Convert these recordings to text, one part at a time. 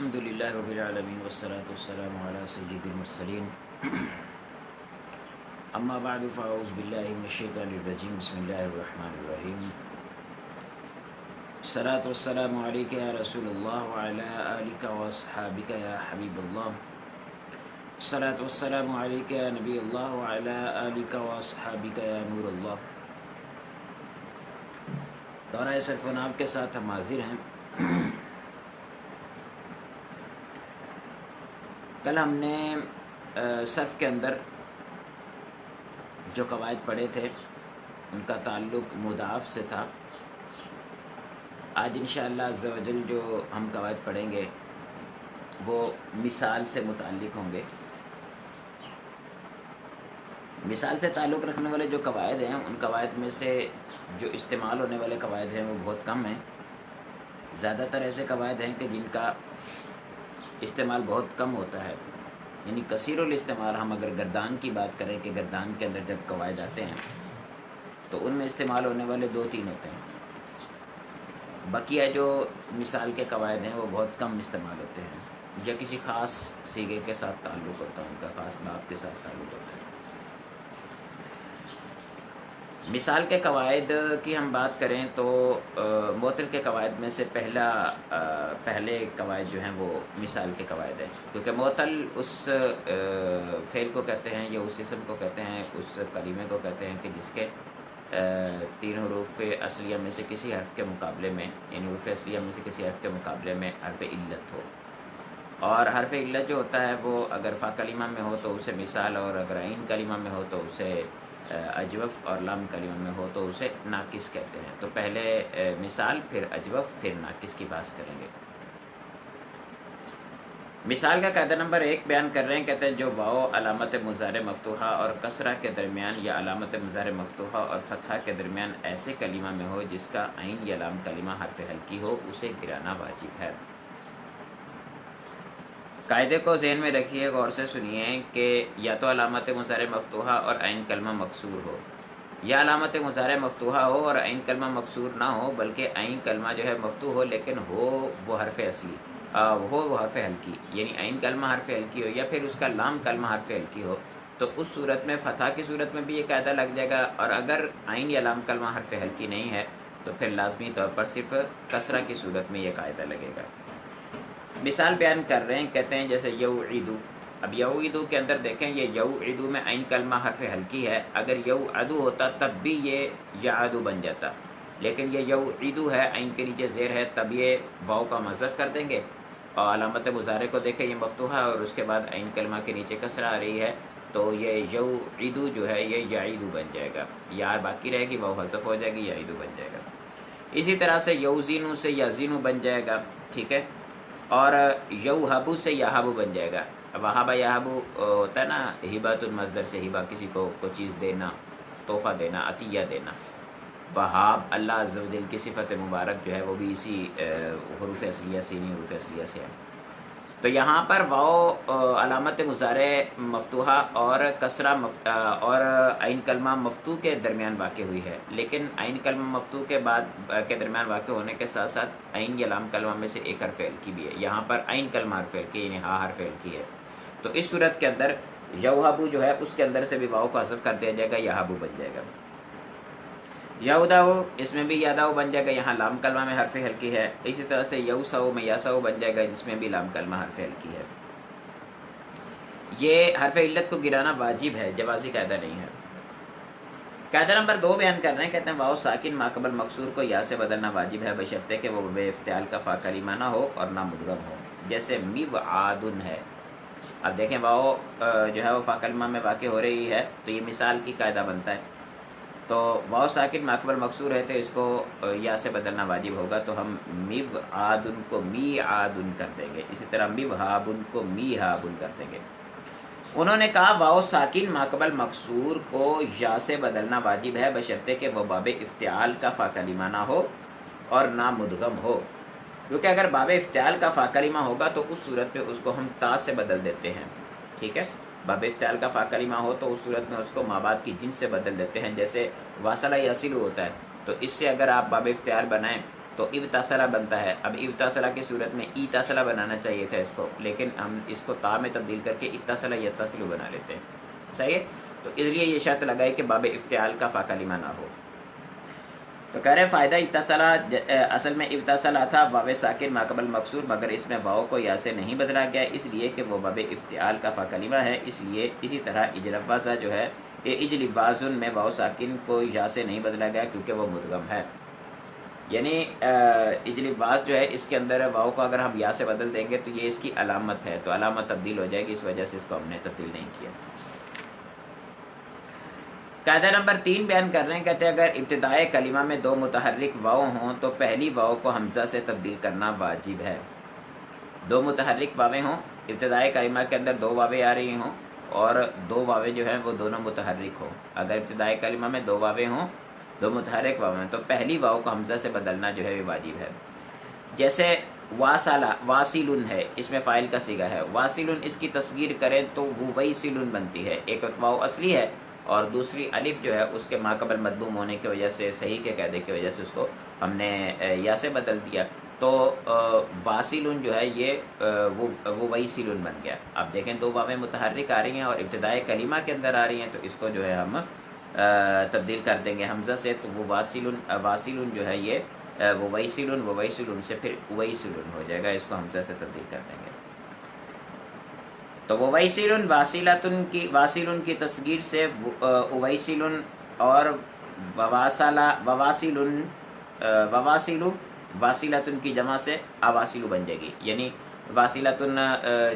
الحمدللہ رب العالمین والصلاة والسلام علی سید المرسلین اما بعد فاعوذ باللہ من الشیطان الرجیم بسم اللہ الرحمن الرحیم الصلاة والسلام علیک یا رسول اللہ وعلی آلک واصحابک یا حبیب اللہ الصلاة والسلام علیک یا نبی اللہ وعلی آلک واصحابک یا نور اللہ۔ دورہ صرف و ناب کے ساتھ ہم حاضر ہیں۔ کل ہم نے صرف کے اندر جو قواعد پڑھے تھے ان کا تعلق مضاف سے تھا۔ آج انشاءاللہ عز و جل جو ہم قواعد پڑھیں گے وہ مثال سے متعلق ہوں گے۔ مثال سے تعلق رکھنے والے جو قواعد ہیں ان قواعد میں سے جو استعمال ہونے والے قواعد ہیں وہ بہت کم ہیں۔ زیادہ تر ایسے قواعد ہیں کہ جن کا استعمال بہت کم ہوتا ہے، یعنی کثیر الاستعمال۔ ہم اگر گردان کی بات کریں کہ گردان کے اندر جب قواعد آتے ہیں تو ان میں استعمال ہونے والے 2-3 ہوتے ہیں۔ بقیہ جو مثال کے قواعد ہیں وہ بہت کم استعمال ہوتے ہیں یا کسی خاص صیغے کے ساتھ تعلق ہوتا ہے، ان کا خاص باب کے ساتھ تعلق ہوتا ہے۔ مثال کے قواعد کی ہم بات کریں تو معطل کے قواعد میں سے پہلے قواعد جو ہیں وہ مثال کے قواعد ہیں، کیونکہ معطل اس فعل کو کہتے ہیں یا اس اسم کو کہتے ہیں، اس کلمے کو کہتے ہیں کہ جس کے 3 حروف اصلیہ میں سے کسی حرف کے مقابلے میں، یعنی حروف اصلیہ میں سے کسی حرف کے مقابلے میں حرف علت ہو۔ اور حرف علت جو ہوتا ہے وہ اگر فا کلمہ میں ہو تو اسے مثال، اور اگر عین کلمہ میں ہو تو اسے اجوف، اور لام کلمہ میں ہو تو اسے ناقص کہتے ہیں۔ تو پہلے مثال، پھر اجوف، پھر ناقص کی بات کریں گے۔ مثال کا قاعدہ نمبر 1 بیان کر رہے ہیں، کہتے ہیں جو واو علامت مضارع مفتوحہ اور کسرہ کے درمیان یا علامت مضارع مفتوحہ اور فتحہ کے درمیان ایسے کلمہ میں ہو جس کا عین یا لام کلمہ حرف حلقی ہو، اسے گرانا واجب ہے۔ قاعدے کو ذہن میں رکھیے، غور سے سنیے کہ یا تو علامت مضارع مفتوحہ اور عین کلمہ مکسور ہو، یا علامت مضارع مفتوحہ ہو اور عین کلمہ مکسور نہ ہو بلکہ عین کلمہ جو ہے مفتوح ہو لیکن ہو وہ حرف اصلی، ہو وہ حرف حلقی، یعنی عین کلمہ حرف حلقی ہو یا پھر اس کا لام کلمہ حرف حلقی ہو، تو اس صورت میں فتح کی صورت میں بھی یہ قاعدہ لگ جائے گا، اور اگر عین یا لام کلمہ حرف حلقی نہیں ہے تو پھر لازمی طور پر صرف کسرہ کی صورت میں یہ قاعدہ لگے گا۔ مثال بیان کر رہے ہیں، کہتے ہیں جیسے یوعدو۔ اب یوعدو کے اندر دیکھیں، یہ یوعدو میں عین کلمہ حرف حلقی ہے، اگر یوعدو ہوتا تب بھی یہ یعدو بن جاتا، لیکن یہ یوعدو ہے، عین کے نیچے زیر ہے، تب یہ واو کا حذف کر دیں گے، اور علامت مضارع کو دیکھیں یہ مفتوحہ ہے اور اس کے بعد عین کلمہ کے نیچے کسرہ آ رہی ہے، تو یہ یوعدو جو ہے یہ یعیدو بن جائے گا، یا باقی رہے گی، واو حذف ہو جائے گی، یعیدو بن جائے گا۔ اسی طرح سے یوزینو سے یازینو بن جائے گا، ٹھیک ہے، اور یوہبو سے یہابو بن جائے گا۔ وہابہ یہابو ہوتا ہے نا، ہبۃ المصدر سے ہبہ، کسی کو کوئی چیز دینا، تحفہ دینا، عطیہ دینا۔ وہاب اللہ عز و جل کی صفت مبارک جو ہے وہ بھی اسی حروف اصلیہ سے، انہی حروف اصلیہ سے ہے۔ تو یہاں پر واو علامت مضارع مفتوحہ اور کسرہ اور عین کلمہ مفتوح کے درمیان واقع ہوئی ہے، لیکن عین کلمہ مفتوح کے درمیان واقع ہونے کے ساتھ ساتھ عین یا لام کلمہ میں سے ایک حرف حلقی بھی ہے۔ یہاں پر عین کلمہ حرف حلقی، یعنی ہا حرف حلقی ہے، تو اس صورت کے اندر یوہبو جو ہے اس کے اندر سے بھی واو کو حذف کر دیا جائے گا، یہابو بن جائے گا۔ یوداؤ، اس میں بھی یاداؤ بن جائے گا، یہاں لام کلمہ میں حرف حلقی ہے۔ اسی طرح سے یوساؤ میں یاساؤ بن جائے گا، جس میں بھی لام کلمہ حرف حلقی ہے۔ یہ حرف علت کو گرانا واجب ہے، جوازی قاعدہ نہیں ہے۔ قاعدہ نمبر 2 بیان کر رہے ہیں، کہتے ہیں واو ساکن ما قبل مکسور کو یا سے بدلنا واجب ہے بشرطے کہ وہ بے افتعال کا فا کلمہ نہ ہو اور نہ مدغم ہو، جیسے میوعادن ہے۔ اب دیکھیں واو جو ہے وہ فا کلمہ میں واقع ہو رہی ہے، تو یہ مثال کی قاعدہ بنتا ہے، تو واو ساکن ما قبل مکسور ہے تو اس کو یا سے بدلنا واجب ہوگا، تو ہم میوعادن کو میعادن کر دیں گے، اسی طرح میوہابن کو میہابن کر دیں گے۔ انہوں نے کہا واو ساکن ما قبل مکسور کو یا سے بدلنا واجب ہے بشرطے کہ وہ باب افتعال کا فا کلمہ نہ ہو اور نہ مدغم ہو، کیونکہ اگر باب افتعال کا فا کلمہ ہوگا تو اس صورت میں اس کو ہم تا سے بدل دیتے ہیں، ٹھیک ہے، باب افتعال کا فا کلمہ ہو تو اس صورت میں اس کو مابعد کی جنس سے بدل دیتے ہیں، جیسے واصلہ یصل ہوتا ہے، تو اس سے اگر آپ باب افتعال بنائیں تو ابتسلا بنتا ہے. اب ابتسلا کی صورت میں ایتسلا بنانا چاہیے تھا اس کو، لیکن ہم اس کو تا میں تبدیل کر کے اتصلا یتصلو بنا لیتے ہیں. صحیح ہے. تو اس لیے یہ شرط لگائی کہ باب افتعال کا فا کلمہ نہ ہو. تو کہہ رہے فائدہ اتصلا اصل میں ابتسلا تھا واو ساکن ما قبل مکسور، مگر اس میں واو کو یا سے نہیں بدلا گیا اس لیے کہ وہ باب افتعال کا فا کلمہ ہے. اس لیے اسی طرح اجلوازہ جو ہے اجلوازن میں واو ساکن کو یا سے نہیں بدلا گیا کیونکہ وہ مدغم ہے. یعنی اجلواز جو ہے اس کے اندر واو کو اگر ہم یا سے بدل دیں گے تو یہ اس کی علامت ہے، تو علامت تبدیل ہو جائے گی، اس وجہ سے اس کو ہم نے تبدیل نہیں کیا. قاعدہ نمبر 3 بیان کر رہے ہیں. کہتے ہیں اگر ابتدائے کلمہ میں 2 متحرک واو ہوں تو پہلی واو کو حمزہ سے تبدیل کرنا واجب ہے. 2 متحرک واویں ہوں، ابتدائے کلمہ کے اندر 2 واویں آ رہی ہوں اور 2 واویں جو ہیں وہ دونوں متحرک ہوں. اگر ابتدائے کلمہ میں 2 واویں ہوں، 2 متحرک واو ہیں، تو پہلی واو کو حمزہ سے بدلنا جو ہے واجب ہے. جیسے واصلہ واصلن ہے، اس میں فاعل کا صیغہ ہے. واصلن اس کی تصغیر کریں تو وویصلن بنتی ہے. ایک واو اصلی ہے اور دوسری الف جو ہے اس کے ماقبل مدموم ہونے کی وجہ سے، صحیح کے قاعدے کی وجہ سے اس کو ہم نے یا سے بدل دیا. تو واصلن جو ہے یہ وویصلن بن گیا. اب دیکھیں 2 واویں متحرک آ رہی ہیں اور ابتدائے کلمہ کے اندر آ رہی ہیں، تو اس کو جو ہے ہم تبدیل کر دیں گے حمزہ سے. تو وہ واصلن جو ہے یہ وویصلن سے پھر اویصلن ہو جائے گا. اس کو حمزہ سے تبدیل کر دیں گے. تو وویصلن واصلن کی تصغیر سے اویصلن اور واصلتن کی جمع سے اواصلو بن جائے گی. یعنی واصلتن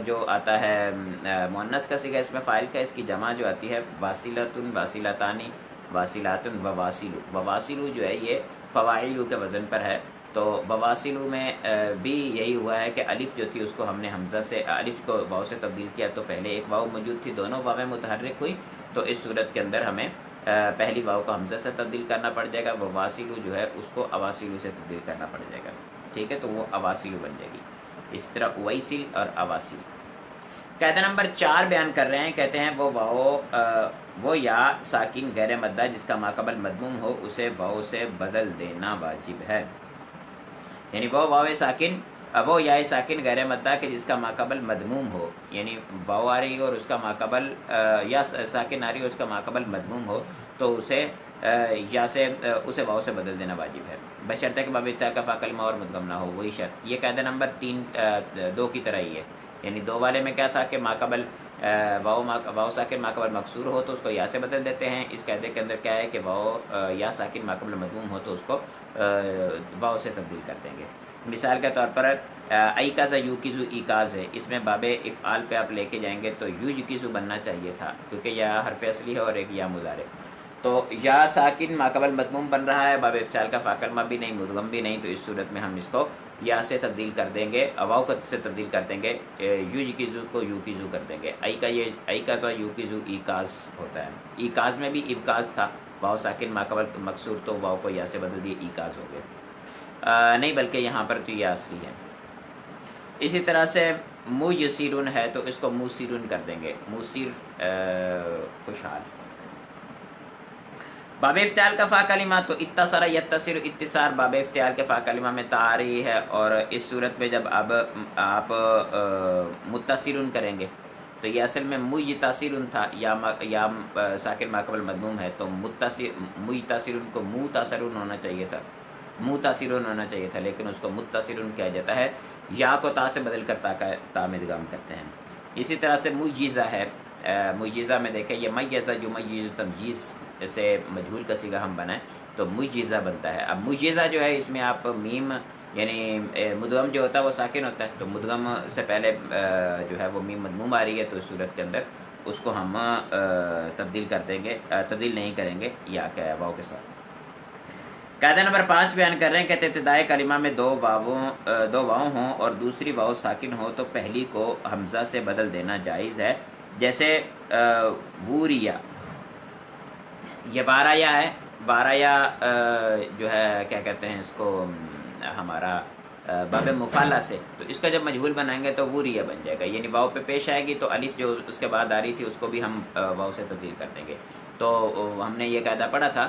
جو آتا ہے مؤنث کا صیغہ، اس میں فاعل کا، اس کی جمع جو آتی ہے واصلتن، واصلتانی، واصلاتن، وواصلو. وواصلو جو ہے یہ فواعلو کے وزن پر ہے. تو وواصلو میں بھی یہی ہوا ہے کہ الف جو تھی اس کو ہم نے حمزہ سے، الف کو واو سے تبدیل کیا. تو پہلے ایک واو موجود تھی، دونوں واویں متحرک ہوئی، تو اس صورت کے اندر ہمیں پہلی واو کو حمزہ سے تبدیل کرنا پڑ جائے گا. وواصلو جو ہے اس کو اواصلو سے تبدیل کرنا پڑ جائے گا. ٹھیک ہے، تو وہ اواصلو بن جائے گی. اس طرح اویصل اور اواصل. قاعدہ نمبر 4 بیان کر رہے ہیں. کہتے ہیں وہ یا ساکن غیر مدہ جس کا ماقبل مدموم ہو اسے واو سے بدل دینا واجب ہے. یعنی وہ یا ساکن غیر مدہ کے جس کا ماقبل مدموم ہو، یعنی واو آ رہی ہو اور اس کا ماقبل یا ساکن آ رہی ہو، اس کا ماقبل مدموم ہو، تو اسے واو سے بدل دینا واجب ہے. بشرطہ کہ باب افتعال کا فا کلمہ اور مدغم نہ ہو. وہی شرط. یہ قاعدہ نمبر 2 کی طرح ہی ہے. یعنی 2 والے میں کیا تھا کہ ماقبل واو ساکن ماقبل مکسور ہو تو اس کو یا سے بدل دیتے ہیں. اس قاعدے کے اندر کیا ہے کہ واو یا ساکن ماقبل مدموم ہو تو اس کو واو سے تبدیل کر دیں گے. مثال کے طور پر ایکازا یوکیزو ایکاز ہے، اس میں باب افعال پہ آپ لے کے جائیں گے تو یوجکیزو بننا چاہیے تھا کیونکہ یا حرف اصلی ہے اور ایک یا مضارع. تو یا ساکن ماقبل مدموم بن رہا ہے، باب افتعال کا فا کلمہ بھی نہیں، مدغم بھی نہیں، تو اس صورت میں ہم اس کو یا سے تبدیل کر دیں گے، واو سے تبدیل کر دیں گے، یوجکیزو کو یوکیزو کر دیں گے. ایکا کا یوکیزو ایکاز ہوتا ہے. ایکاز میں بھی ابکاز تھا، واو ساکن ماقبل مکسور، تو واو کو یا سے بدل دیے ایکاز ہو گئے. نہیں بلکہ یہاں پر تو یہ اصلی ہے. اسی طرح سے مویسرن ہے تو اس کو موسرن کر دیں گے، موسر خوشحال. باب افتعال کا فا کلمہ تو اتصر یتصر، اتصار باب افتعال کے فا کلمہ میں تا آ رہی ہے، اور اس صورت میں جب اب آپ متصرن کریں گے تو یہ اصل میں مجتصرن تھا، یا ساکن ماقبل مدموم ہے، تو مجتصرن کو متصرن ہونا چاہیے تھا، متصرن ہونا چاہیے تھا، لیکن اس کو متصرن کیا جاتا ہے، یا کو تا سے بدل کر تا میں ادغام کرتے ہیں. اسی طرح سے مجیزہ ہے. مجیزہ میں دیکھیں یہ میزہ جو میز تمجیز سے مجہول کا صیغہ ہم بنائیں تو مجیزہ بنتا ہے. اب مجیزہ جو ہے اس میں آپ میم یعنی مدغم جو ہوتا ہے وہ ساکن ہوتا ہے، تو مدغم سے پہلے جو ہے وہ میم مدموم آ رہی ہے، تو اس صورت کے اندر اس کو ہم تبدیل کر دیں گے، تبدیل نہیں کریں گے یا کہ واو کے ساتھ. قاعدہ نمبر 5 بیان کر رہے ہیں. کہتے ابتدائے کلمہ میں 2 واؤں ہوں اور دوسری واؤ ساکن ہو تو پہلی کو حمزہ سے بدل دینا جائز ہے. جیسے ووریا، یہ بارایا ہے، بارایا جو ہے کیا کہتے ہیں اس کو ہمارا باب مفعلہ سے، تو اس کا جب مجہول بنائیں گے تو ووریا بن جائے گا، یعنی واو پہ پیش آئے گی تو الف جو اس کے بعد آ رہی تھی اس کو بھی ہم واو سے تبدیل کر دیں گے. تو ہم نے یہ قاعدہ پڑھا تھا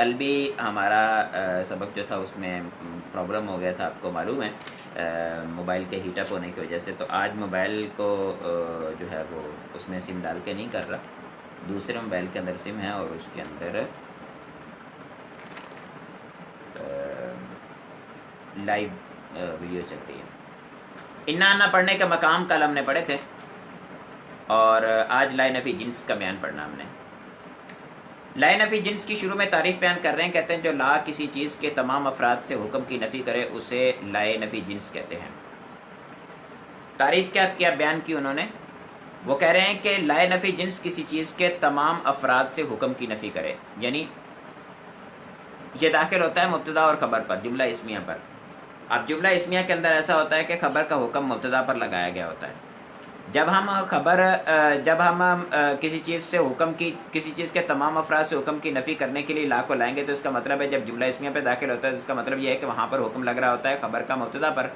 کل بھی ہمارا سبق جو تھا اس میں پرابلم ہو گیا تھا، آپ کو معلوم ہے، موبائل کے ہیٹ اپ ہونے کی وجہ سے. تو آج موبائل کو جو ہے وہ اس میں سم ڈال کے نہیں کر رہا، دوسرے موبائل کے اندر سم ہے اور اس کے اندر لائیو ویڈیو چل رہی ہے. انا پڑھنے کا مقام کل ہم نے پڑھے تھے، اور آج لائے نفی جنس کا بیان پڑھنا ہم نے. لائے نفی جنس کی شروع میں تعریف بیان کر رہے ہیں، کہتے ہیں جو لا کسی چیز کے تمام افراد سے حکم کی نفی کرے اسے لائے نفی جنس کہتے ہیں. تعریف کیا بیان کی انہوں نے؟ وہ کہہ رہے ہیں کہ لائے نفی جنس کسی چیز کے تمام افراد سے حکم کی نفی کرے، یعنی یہ داخل ہوتا ہے مبتدا اور خبر پر، جملہ اسمیہ پر. اب جملہ اسمیہ کے اندر ایسا ہوتا ہے کہ خبر کا حکم مبتدا پر لگایا گیا ہوتا ہے. جب ہم کسی چیز سے کسی چیز کے تمام افراد سے حکم کی نفی کرنے کے لیے لا کو لائیں گے تو اس کا مطلب ہے جب جملہ اسمیہ پہ داخل ہوتا ہے تو اس کا مطلب یہ ہے کہ وہاں پر حکم لگ رہا ہوتا ہے خبر کا مبتدا پر.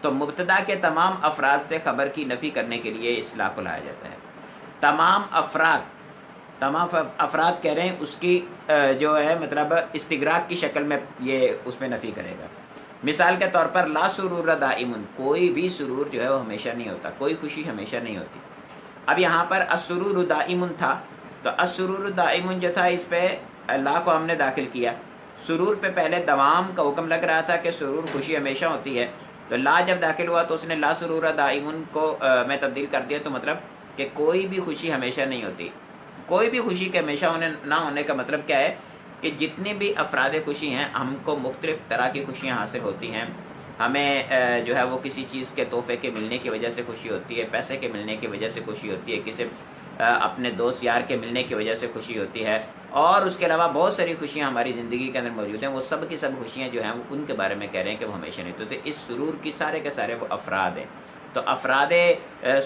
تو مبتدا کے تمام افراد سے خبر کی نفی کرنے کے لیے اس لا کو لایا جاتا ہے. تمام افراد کہہ رہے ہیں، اس کی جو ہے مطلب استغراق کی شکل میں یہ اس میں نفی کرے گا. مثال کے طور پر لا سرور دائم، کوئی بھی سرور جو ہے وہ ہمیشہ نہیں ہوتا، کوئی خوشی ہمیشہ نہیں ہوتی. اب یہاں پر السرور دائم تھا، تو السرور دائم جو تھا اس پہ لا کو ہم نے داخل کیا. سرور پہ پہلے دوام کا حکم لگ رہا تھا کہ سرور خوشی ہمیشہ ہوتی ہے، تو لا جب داخل ہوا تو اس نے لا سرور دائم کو میں تبدیل کر دیا. تو مطلب کہ کوئی بھی خوشی ہمیشہ نہیں ہوتی. کوئی بھی خوشی کے ہمیشہ نہ ہونے کا مطلب کیا ہے کہ جتنی بھی افراد خوشی ہیں، ہم کو مختلف طرح کی خوشیاں حاصل ہوتی ہیں. ہمیں جو ہے وہ کسی چیز کے تحفے کے ملنے کی وجہ سے خوشی ہوتی ہے، پیسے کے ملنے کی وجہ سے خوشی ہوتی ہے، کسی اپنے دوست یار کے ملنے کی وجہ سے خوشی ہوتی ہے، اور اس کے علاوہ بہت ساری خوشیاں ہماری زندگی کے اندر موجود ہیں. وہ سب کی سب خوشیاں جو ہیں وہ ان کے بارے میں کہہ رہے ہیں کہ وہ ہمیشہ نہیں ہوتے. اس سرور کی سارے کے سارے وہ افراد ہیں. تو افراد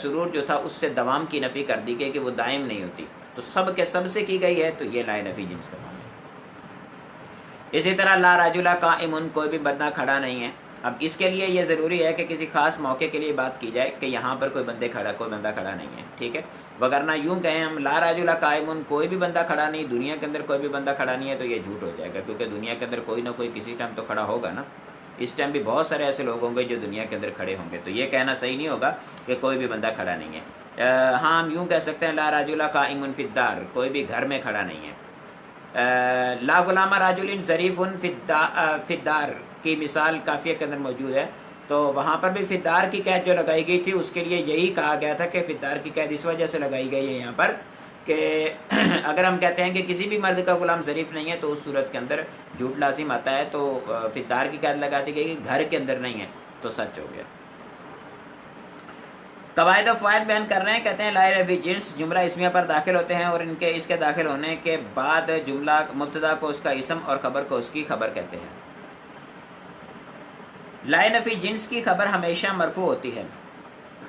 سرور جو تھا اس سے دوام کی نفی کر دی گئی کہ وہ دائم نہیں ہوتی، تو سب کے سب سے کی گئی ہے، تو یہ لائے نفی جنس کا نام ہے. اسی طرح لا رجل قائم، کوئی بھی بندہ کھڑا نہیں ہے. اب اس کے لیے یہ ضروری ہے کہ کسی خاص موقع کے لیے بات کی جائے کہ یہاں پر کوئی بندہ کھڑا نہیں ہے، ٹھیک ہے. وگرنہ یوں کہیں ہم لا رجل قائم، کوئی بھی بندہ کھڑا نہیں، دنیا کے اندر کوئی بھی بندہ کھڑا نہیں ہے، تو یہ جھوٹ ہو جائے گا، کیونکہ دنیا کے اندر کوئی نہ کوئی کسی ٹائم تو کھڑا ہوگا نا. اس ٹائم بھی بہت سارے ایسے لوگ ہوں گے جو دنیا کے اندر کھڑے ہوں گے، تو یہ کہنا صحیح نہیں ہوگا کہ کوئی بھی بندہ کھڑا نہیں ہے. ہاں ہم یوں کہہ سکتے ہیں لا رجل قائم فی الدار، کوئی بھی گھر میں کھڑا نہیں ہے. لا غلام رجل ظریف فی الدار کی مثال کافیہ کے اندر موجود ہے. تو وہاں پر بھی فی الدار کی قید جو لگائی گئی تھی اس کے لیے یہی کہا گیا تھا کہ فی الدار کی قید اس وجہ سے لگائی گئی ہے یہاں پر کہ اگر ہم کہتے ہیں کہ کسی بھی مرد کا غلام ظریف نہیں ہے تو اس صورت کے اندر جھوٹ لازم آتا ہے. تو فی الدار کی قید لگا دی گئی کہ گھر کے اندر نہیں ہے، تو سچ ہو گیا. قواعد و فوائد بیان کر رہے ہیں، کہتے ہیں لائے نفی جنس جملہ اسمیہ پر داخل ہوتے ہیں اور اس کے داخل ہونے کے بعد جملہ مبتدا کو اس کا اسم اور خبر کو اس کی خبر کہتے ہیں. لائے نفی جنس کی خبر ہمیشہ مرفوع ہوتی ہے،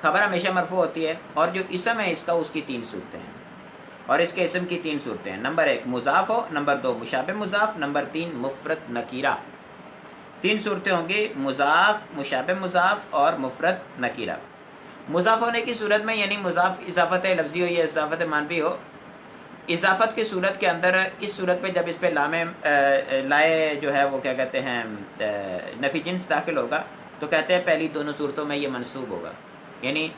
خبر ہمیشہ مرفوع ہوتی ہے، اور جو اسم ہے اس کا اس کی 3 صورتیں ہیں، اور اس کے اسم کی 3 صورتیں ہیں. نمبر 1 مضاف ہو، نمبر 2 مشابہ مضاف، نمبر 3 مفرد نکیرہ. 3 صورتیں ہوں گی، مضاف، مشابہ مضاف اور مفرد نکیرہ. مضاف ہونے کی صورت میں یعنی مضاف اضافت لفظی ہو یا اضافت معنوی ہو. اضافت کی صورت کے اندر اس صورت پہ جب اس پہ لائے جو ہے وہ کیا کہتے ہیں نفی جنس داخل ہوگا تو کہتے ہیں پہلی دونوں صورتوں میں یہ منصوب ہوگا، یعنی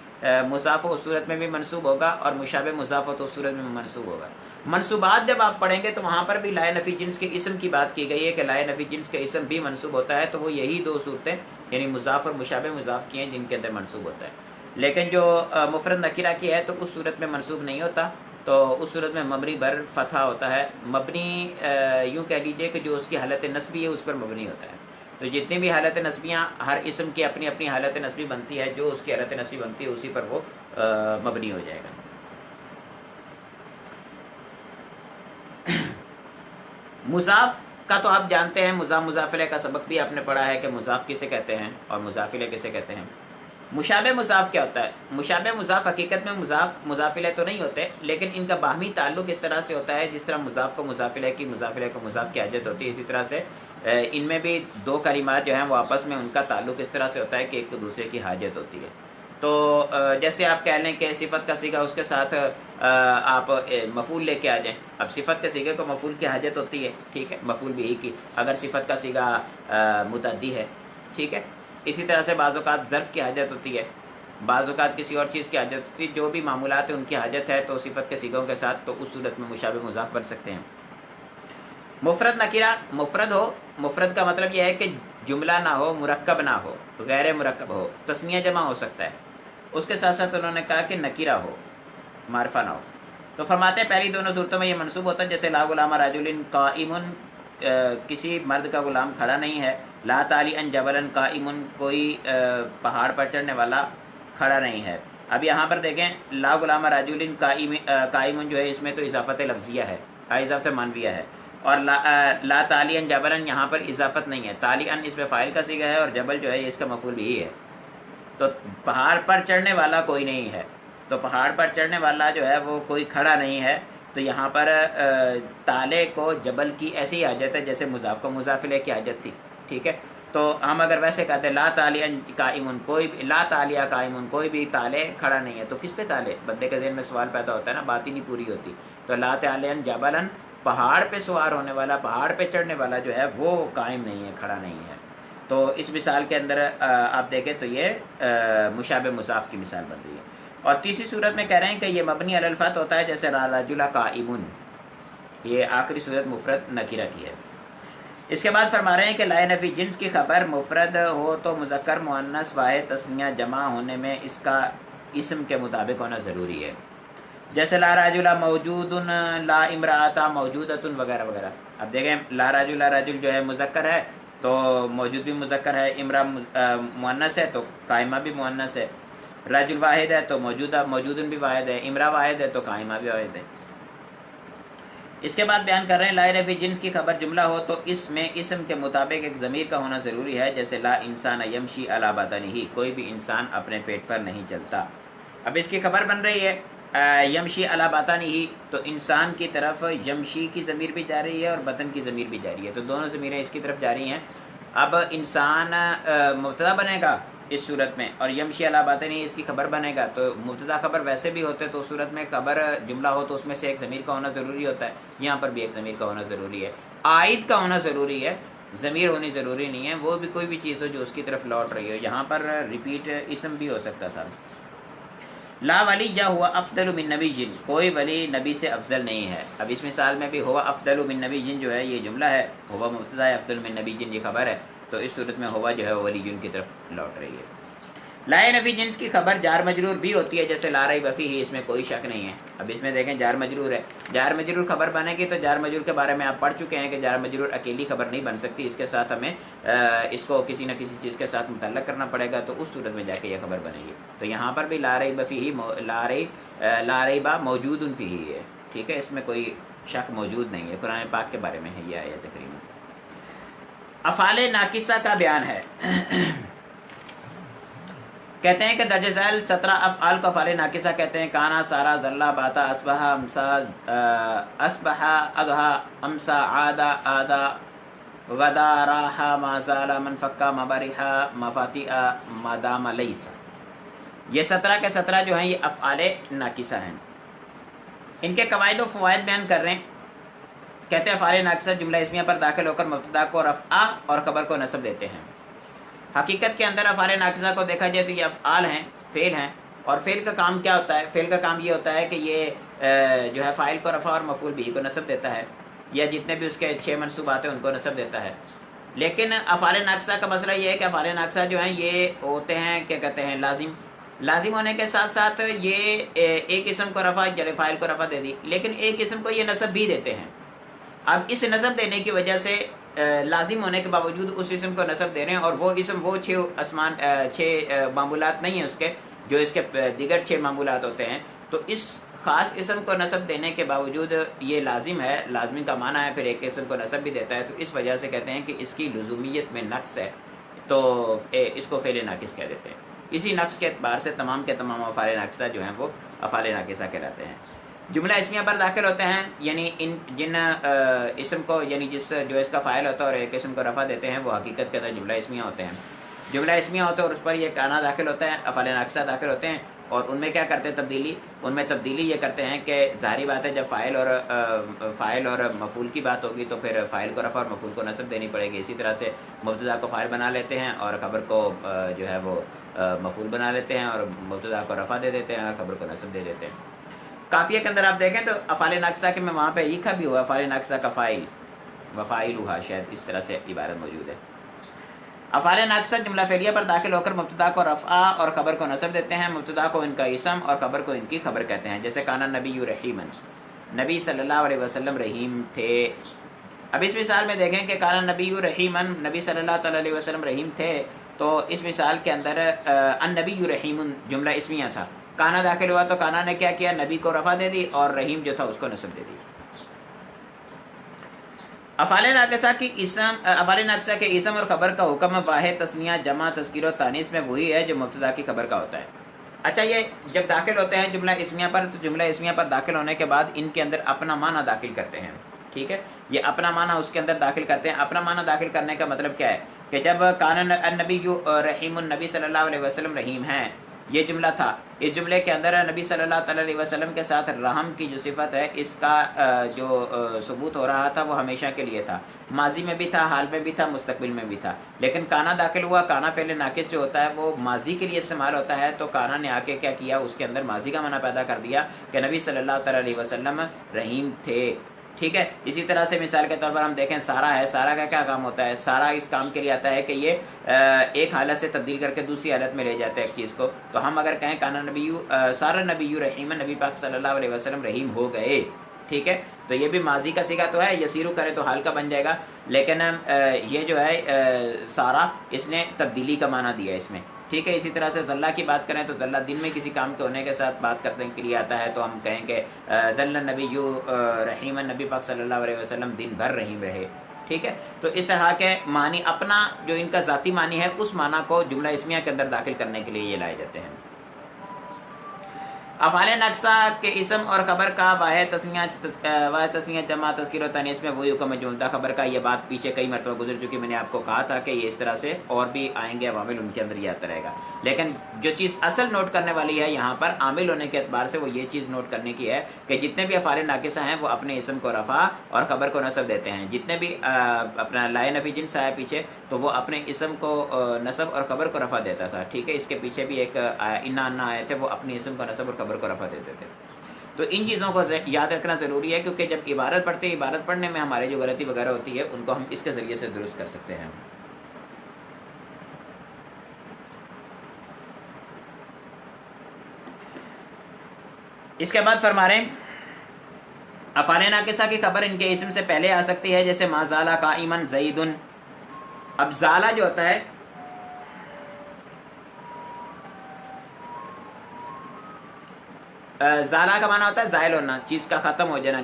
مضاف ہو اس صورت میں بھی منصوب ہوگا اور مشابہ مضاف ہو تو اس صورت میں منصوب ہوگا. منصوبات جب آپ پڑھیں گے تو وہاں پر بھی لائے نفی جنس کے اسم کی بات کی گئی ہے کہ لائے نفی جنس کے اسم بھی منصوب ہوتا ہے، تو وہ یہی 2 صورتیں یعنی مضاف اور مشابہ مضاف کی ہیں جن کے اندر منصوب ہوتا ہے. لیکن جو مفرد نکیرہ کی ہے تو اس صورت میں منصوب نہیں ہوتا، تو اس صورت میں مبنی بر فتح ہوتا ہے. مبنی یوں کہہ لیجئے کہ جو اس کی حالت نصبی ہے اس پر مبنی ہوتا ہے. تو جتنی بھی حالت نصبیاں ہر اسم کی اپنی اپنی حالت نصبی بنتی ہے، جو اس کی حالت نصبی بنتی ہے اسی پر وہ مبنی ہو جائے گا. مضاف کا تو آپ جانتے ہیں، مضاف مضافلہ کا سبق بھی آپ نے پڑھا ہے کہ مضاف کسے کہتے ہیں اور مضافلہ کسے کہتے ہیں. مشابہ مضاف کیا ہوتا ہے؟ مشابہ مضاف حقیقت میں مضافلہ تو نہیں ہوتے، لیکن ان کا باہمی تعلق اس طرح سے ہوتا ہے جس طرح مضاف کو مضافلہ کی، مضافلہ کو مضاف کی حاجت ہوتی ہے، اسی طرح سے ان میں بھی 2 کلمات جو ہیں وہ آپس میں ان کا تعلق اس طرح سے ہوتا ہے کہ ایک دوسرے کی حاجت ہوتی ہے. تو جیسے آپ کہہ لیں کہ صفت کا صیغہ اس کے ساتھ آپ مفعول لے کے آ جائیں. اب صفت کے صیغے کو مفعول کی حاجت ہوتی ہے, ٹھیک ہے, مفعول بھی کی اگر صفت کا صیغہ متعدی ہے, ٹھیک ہے. اسی طرح سے بعض اوقات ظرف کی حاجت ہوتی ہے, بعض اوقات کسی اور چیز کی حاجت ہوتی ہے. جو بھی معمولات ہیں ان کی حاجت ہے تو صفت کے صیغوں کے ساتھ تو اس صورت میں مشابہ مضاف بن سکتے ہیں. مفرد نکیرہ مفرد ہو, مفرد کا مطلب یہ ہے کہ جملہ نہ ہو, مرکب نہ ہو, غیر مرکب ہو, تسنیہ جمع ہو سکتا ہے. اس کے ساتھ ساتھ انہوں نے کہا کہ نکیرہ ہو, معرفہ نہ ہو. تو فرماتے ہیں پہلی دونوں صورتوں میں یہ منصوب ہوتا ہے, جیسے لا غلام رجل قائم, کسی مرد کا غلام کھڑا نہیں ہے. لا تعلی ان جبل قائم, کوئی پہاڑ پر چڑھنے والا کھڑا نہیں ہے. اب یہاں پر دیکھیں لا غلام رجل قائم جو ہے اس میں تو اضافت لفظیہ ہے, اضافت معنویہ ہے. اور لا تعلی ان جبل یہاں پر اضافت نہیں ہے. تعلی ان اس میں فاعل کا صیغہ ہے اور جبل جو ہے اس کا مفعول بھی ہے. تو پہاڑ پر چڑھنے والا کوئی نہیں ہے, تو پہاڑ پر چڑھنے والا جو ہے وہ کوئی کھڑا نہیں ہے. تو یہاں پر تالے کو جبل کی ایسی حاجت ہے جیسے مضاف کو مضاف الیہ کی حاجت تھی, ٹھیک ہے. تو ہم اگر ویسے کہتے لا تعلیٰ قائمن, کوئی لا تعلیٰ قائمن, کوئی بھی تالے کھڑا نہیں ہے, تو کس پہ تالے, بندے کے ذہن میں سوال پیدا ہوتا ہے نا, بات ہی نہیں پوری ہوتی. تو لا تعلیٰ جبلن, پہاڑ پہ سوار ہونے والا, پہاڑ پہ چڑھنے والا جو ہے وہ قائم نہیں ہے, کھڑا نہیں ہے. تو اس مثال کے اندر آپ دیکھیں تو یہ مشابہ مضاف کی مثال بن رہی ہے. اور تیسری صورت میں کہہ رہے ہیں کہ یہ مبنی علی الفتح ہوتا ہے, جیسے لا رجل قائم, یہ آخری صورت مفرد نکیرہ کی ہے. اس کے بعد فرما رہے ہیں کہ لا نفی جنس کی خبر مفرد ہو تو مذکر مؤنث واحد تثنیہ جمع ہونے میں اس کا اسم کے مطابق ہونا ضروری ہے. جیسے لا رجل موجود, لا امرأۃ موجودۃ وغیرہ وغیرہ. اب دیکھیں لا رجل جو ہے مذکر ہے تو موجود بھی مذکر ہے, امرأ مؤنث ہے تو قائمہ بھی مؤنث ہے, رجل واحد ہے تو موجودن بھی واحد ہے, امرأ واحد ہے تو قائمہ بھی واحد ہے. اس کے بعد بیان کر رہے ہیں لا نفی جنس کی خبر جملہ ہو تو اس میں اسم کے مطابق ایک ضمیر کا ہونا ضروری ہے, جیسے لا انسان یمشی علی بطنہ, کوئی بھی انسان اپنے پیٹ پر نہیں چلتا. اب اس کی خبر بن رہی ہے یمشی علی بطنہ, تو انسان کی طرف یمشی کی ضمیر بھی جا رہی ہے اور بطن کی ضمیر بھی جا رہی ہے, تو دونوں ضمیریں اس کی طرف جا رہی ہیں. اب انسان مبتدا بنے گا اس صورت میں اور یمشی علی بطنہ اس کی خبر بنے گا. تو مبتدا خبر ویسے بھی ہوتے تو اس صورت میں خبر جملہ ہو تو اس میں سے ایک ضمیر کا ہونا ضروری ہوتا ہے, یہاں پر بھی ایک ضمیر کا ہونا ضروری ہے. عائد کا ہونا ضروری ہے, ضمیر ہونی ضروری نہیں ہے. وہ بھی کوئی بھی چیز ہو جو اس کی طرف لوٹ رہی ہو. یہاں پر ریپیٹ اسم بھی ہو سکتا تھا. لا ولی یا ہوا افضل من نبی جن, کوئی ولی نبی سے افضل نہیں ہے. اب اس مثال میں بھی ہوا افضل من نبی جن جو ہے یہ جملہ ہے, ہوا مبتدا ہے, افضل من نبی جن یہ خبر ہے, تو اس صورت میں ہوا جو ہے ولی جن کی طرف لوٹ رہی ہے. لا نفی جنس کی خبر جار مجرور بھی ہوتی ہے, جیسے لا ریب فیہ, اس میں کوئی شک نہیں ہے. اب اس میں دیکھیں جار مجرور ہے, جار مجرور خبر بنے گی تو جار مجرور کے بارے میں آپ پڑھ چکے ہیں کہ جار مجرور اکیلی خبر نہیں بن سکتی, اس کے ساتھ ہمیں اس کو کسی نہ کسی چیز کے ساتھ متعلق کرنا پڑے گا, تو اس صورت میں جا کے یہ خبر بنے گی. تو یہاں پر بھی لا ریب فیہ, لا ریب موجود فیہ ہے, ٹھیک ہے, اس میں کوئی شک موجود نہیں ہے. قرآن پاک کے بارے میں ہے یہ آیت کریمہ. افعال ناقصہ کا بیان ہے. کہتے ہیں کہ درج ذیل 17 افعال کو افعال ناقصہ کہتے ہیں. کانا, سارا, ذلہ, باتا, اصبح, امسا, اصبح, اضحا, امسا, عادا, آدا, غدا, راحا, ما زال, منفکا, مبرحا, مفاتیع, مدام, لیسا. یہ 17 کے 17 جو ہیں یہ افعال ناقصہ ہیں. ان کے قواعد و فوائد بیان کر رہے ہیں. کہتے ہیں افعال ناقصہ جملہ اسمیہ پر داخل ہو کر مبتدا کو رفع اور خبر کو نصب دیتے ہیں. حقیقت کے اندر افعال ناقصہ کو دیکھا جائے تو یہ افعال ہیں, فعل ہیں. اور فعل کا کام کیا ہوتا ہے؟ فعل کا کام یہ ہوتا ہے کہ یہ جو ہے فاعل کو رفع اور مفعول بھی کو نصب دیتا ہے, یا جتنے بھی اس کے 6 منصوبات ہیں ان کو نصب دیتا ہے. لیکن افعال ناقصہ کا مسئلہ یہ ہے کہ افعال ناقصہ جو ہیں یہ ہوتے ہیں کیا کہتے ہیں لازم. لازم ہونے کے ساتھ ساتھ یہ ایک اسم کو رفع, یعنی فاعل کو رفع دے دی, لیکن ایک اسم کو یہ نصب بھی دیتے ہیں. اب اس نصب دینے کی وجہ سے لازم ہونے کے باوجود اس اسم کو نصب دے رہے ہیں, اور وہ اسم وہ 6 معمولات نہیں ہیں اس کے جو اس کے دیگر 6 معمولات ہوتے ہیں. تو اس خاص اسم کو نصب دینے کے باوجود یہ لازم ہے, لازمی کا معنی ہے, پھر ایک اسم کو نصب بھی دیتا ہے. تو اس وجہ سے کہتے ہیں کہ اس کی لزومیت میں نقص ہے, تو اس کو فعل ناقص کہہ دیتے ہیں. اسی نقص کے اعتبار سے تمام کے تمام افعال ناقصہ جو ہیں وہ افعال ناقصہ کہلاتے ہیں. جملہ اسمیہ پر داخل ہوتے ہیں, یعنی جن اسم کو, یعنی جو اس کا فاعل ہوتا ہے اور ایک اسم کو رفع دیتے ہیں, وہ حقیقت کے اندر جملہ اسمیہ ہوتے ہیں. جملہ اسمیہ ہوتا ہے اور اس پر یہ کانا داخل ہوتا ہے، افعال ناقصہ داخل ہوتے ہیں، اور ان میں کیا کرتے ہیں تبدیلی؟ ان میں تبدیلی یہ کرتے ہیں کہ ظاہری بات ہے جب فاعل اور مفعول کی بات ہوگی تو پھر فاعل کو رفع اور مفعول کو نصب دینی پڑے گی. اسی طرح سے مبتدا کو فاعل بنا لیتے ہیں اور خبر کو جو ہے وہ مفعول بنا لیتے ہیں، اور مبتدا کو رفع دے دیتے ہیں اور خبر کو نصب دے دیتے ہیں. قافیہ کے اندر آپ دیکھیں تو افعال ناقصہ کے میں وہاں پہ لکھا بھی ہوا افعال ناقصہ کا فاعل وفاعلھا، شاید اس طرح سے عبارت موجود ہے. افعال ناقصہ جملہ فعلیہ پر داخل ہو کر مبتدا کو رفع اور خبر کو نصب دیتے ہیں. مبتدا کو ان کا اسم اور خبر کو ان کی خبر کہتے ہیں. جیسے کانا نبی رحیمن، نبی صلی اللہ علیہ وسلم رحیم تھے. اب اس مثال میں دیکھیں کہ کانا نبی رحیمن، نبی صلی اللہ تعالی علیہ وسلم رحیم تھے، تو اس مثال کے اندر النبی رحیم جملہ اسمیہ تھا. کانا داخل ہوا تو کانا نے کیا کیا؟ نبی کو رفع دے دی اور رحیم جو تھا اس کو نصب دے دی. افعال ناقصہ کے اسم اور خبر کا حکم واحد، تثنیہ، جمع، تذکیر و تانیث میں وہی ہے جو مبتدا کی خبر کا ہوتا ہے. اچھا، یہ جب داخل ہوتے ہیں جملہ اسمیہ پر تو جملہ اسمیہ پر داخل ہونے کے بعد ان کے اندر اپنا معنی داخل کرتے ہیں. ٹھیک ہے، یہ اپنا معنی اس کے اندر داخل کرتے ہیں. اپنا معنی داخل کرنے کا مطلب کیا ہے کہ جب کان النبی رحیم، النبی صلی اللہ علیہ وسلم رحیم ہیں، یہ جملہ تھا. اس جملے کے اندر نبی صلی اللہ تعالی علیہ وسلم کے ساتھ رحم کی جو صفت ہے اس کا جو ثبوت ہو رہا تھا وہ ہمیشہ کے لیے تھا. ماضی میں بھی تھا، حال میں بھی تھا، مستقبل میں بھی تھا. لیکن کانا داخل ہوا. کانا فعل ناقص جو ہوتا ہے وہ ماضی کے لیے استعمال ہوتا ہے، تو کانا نے آ کے کیا کیا؟ اس کے اندر ماضی کا معنی پیدا کر دیا کہ نبی صلی اللہ تعالی علیہ وسلم رحیم تھے. ٹھیک ہے. اسی طرح سے مثال کے طور پر ہم دیکھیں سارا ہے. سارا کا کیا کام ہوتا ہے؟ سارا اس کام کے لیے آتا ہے کہ یہ ایک حالت سے تبدیل کر کے دوسری حالت میں لے جاتا ہے ایک چیز کو. تو ہم اگر کہیں کانا نبی سارا نبی رحیم، نبی پاک صلی اللہ علیہ وسلم رحیم ہو گئے. ٹھیک ہے، تو یہ بھی ماضی کا صیغہ تو ہے، یسیرو کرے تو حال کا بن جائے گا. لیکن یہ جو ہے سارا، اس نے تبدیلی کا معنی دیا اس میں. ٹھیک ہے. اسی طرح سے ذلہ کی بات کریں تو ذلہ دن میں کسی کام کے ہونے کے ساتھ بات کرنے کے لیے آتا ہے، تو ہم کہیں کہ ذل نبی رحیم، نبی پاک صلی اللہ علیہ وسلم دن بھر رحیم رہے. ٹھیک ہے. تو اس طرح کے معنی اپنا جو ان کا ذاتی معنی ہے اس معنی کو جملہ اسمیہ کے اندر داخل کرنے کے لیے یہ لائے جاتے ہیں. افعال ناقصہ کے اسم اور خبر کا واحد تثنیہ، جمع، تذکیر و تانیث میں وہی حکم ہے جو مبتدا خبر کا. یہ بات پیچھے کئی مرتبہ گزر چکی، میں نے آپ کو کہا تھا کہ یہ اس طرح سے اور بھی آئیں گے عوامل، ان کے اندر یہ آتا رہے گا. لیکن جو چیز اصل نوٹ کرنے والی ہے یہاں پر عامل ہونے کے اعتبار سے وہ یہ چیز نوٹ کرنے کی ہے کہ جتنے بھی افعال ناقصہ ہیں وہ اپنے اسم کو رفع اور خبر کو نصب دیتے ہیں. جتنے بھی اپنا لائے نفی جنس آیا پیچھے تو وہ اپنے اسم کو نصب اور خبر کو رفع دیتا تھا. ٹھیک ہے. اس کے پیچھے بھی ایک انا انا آئے تھے، وہ اپنے اسم کو نصب اور خبر کو رفع دیتے تھے. تو ان چیزوں کو یاد رکھنا ضروری ہے، کیونکہ جب عبارت پڑھتے ہیں، عبارت پڑھنے میں ہمارے جو غلطی وغیرہ ہوتی ہے ان کو ہم اس کے ذریعے سے درست کر سکتے ہیں. اس کے بعد فرما رہے ہیں افعال ناقصہ کی خبر ان کے اسم سے پہلے آ سکتی ہے، جیسے ما زال قائما زید. اب زالہ جو ہوتا ہے زالہ کا معنی ہوتا ہے زائل ہونا، چیز کا ختم ہو جانا،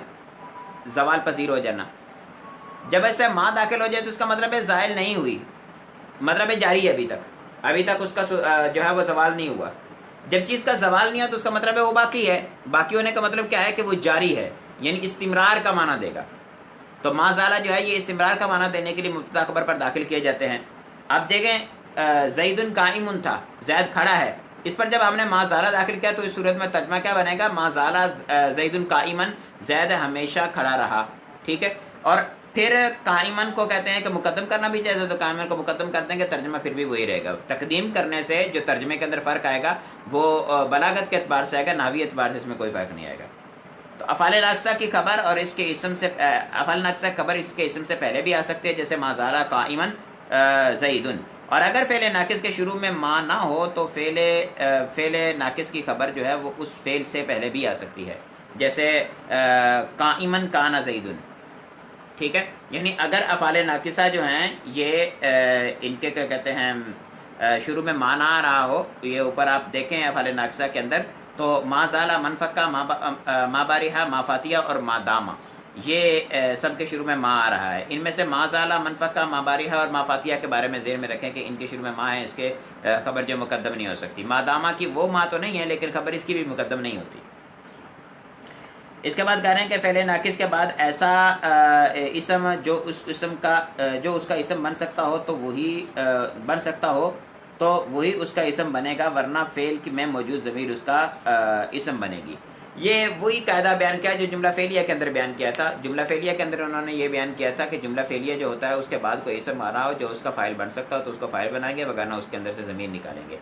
زوال پذیر ہو جانا. جب اس پہ ما داخل ہو جائے تو اس کا مطلب ہے زائل نہیں ہوئی، مطلب ہے جاری ہے، ابھی تک اس کا جو ہے وہ زوال نہیں ہوا. جب چیز کا زوال نہیں ہوا تو اس کا مطلب ہے وہ باقی ہے. باقی ہونے کا مطلب کیا ہے کہ وہ جاری ہے، یعنی استمرار کا معنی دے گا. تو ما زالہ جو ہے یہ استمرار کا معنی دینے کے لیے مبتدا خبر پر داخل کیے جاتے ہیں. اب دیکھیں زید قائم تھا، زید کھڑا ہے. اس پر جب ہم نے ما زالہ داخل کیا تو اس صورت میں ترجمہ کیا بنے گا؟ ما زالہ زید قائما، زید ہمیشہ کھڑا رہا. ٹھیک ہے. اور پھر قائمن کو کہتے ہیں کہ مقدم کرنا بھی چاہیے، تو قائمن کو مقدم کرتے ہیں کہ ترجمہ پھر بھی وہی رہے گا. تقدیم کرنے سے جو ترجمے کے اندر فرق آئے گا وہ بلاغت کے اعتبار سے آئے گا، نحوی اعتبار سے اس میں کوئی فرق نہیں آئے گا. تو افعال ناقصہ کی خبر اور اس کے اسم سے افعال ناقصہ خبر اس کے اسم سے پہلے بھی آ سکتی ہے، جیسے ما زال قائما زید. اور اگر فعل ناقص کے شروع میں ما نہ ہو تو فعل ناقص کی خبر جو ہے وہ اس فعل سے پہلے بھی آ سکتی ہے، جیسے قائما کان زید. ٹھیک ہے. یعنی اگر افعال ناقصہ جو ہیں یہ ان کے کیا کہتے ہیں شروع میں ما نہ آ رہا ہو، یہ اوپر آپ دیکھیں افعال ناقصہ کے اندر تو ما زال، من فکا، ما بارحا، ما فاتیہ اور ما داما، یہ سب کے شروع میں ما آ رہا ہے. ان میں سے ما زال، من فکا، ما بارحا اور ما فاتیہ کے بارے میں ذہن میں رکھیں کہ ان کے شروع میں ما ہے، اس کے خبر جو مقدم نہیں ہو سکتی. ما داما کی وہ ما تو نہیں ہے لیکن خبر اس کی بھی مقدم نہیں ہوتی. اس کے بعد کہہ رہے ہیں کہ فعل ناقص کے بعد ایسا اسم جو اس کا اسم بن سکتا ہو تو وہی بن سکتا ہو تو وہی اس کا اسم بنے گا، ورنہ فعل میں موجود ضمیر اس کا اسم بنے گی۔ یہ وہی قاعدہ بیان کیا جو جملہ فعلیہ کے اندر بیان کیا تھا۔ جملہ فعلیہ کے اندر انہوں نے یہ بیان کیا تھا کہ جملہ فعلیہ جو ہوتا ہے اس کے بعد کوئی اسم آ رہا ہو جو اس کا فاعل بن سکتا ہو تو اس کو فاعل بنائیں گے، وگرنہ اس کے اندر سے ضمیر نکالیں گے۔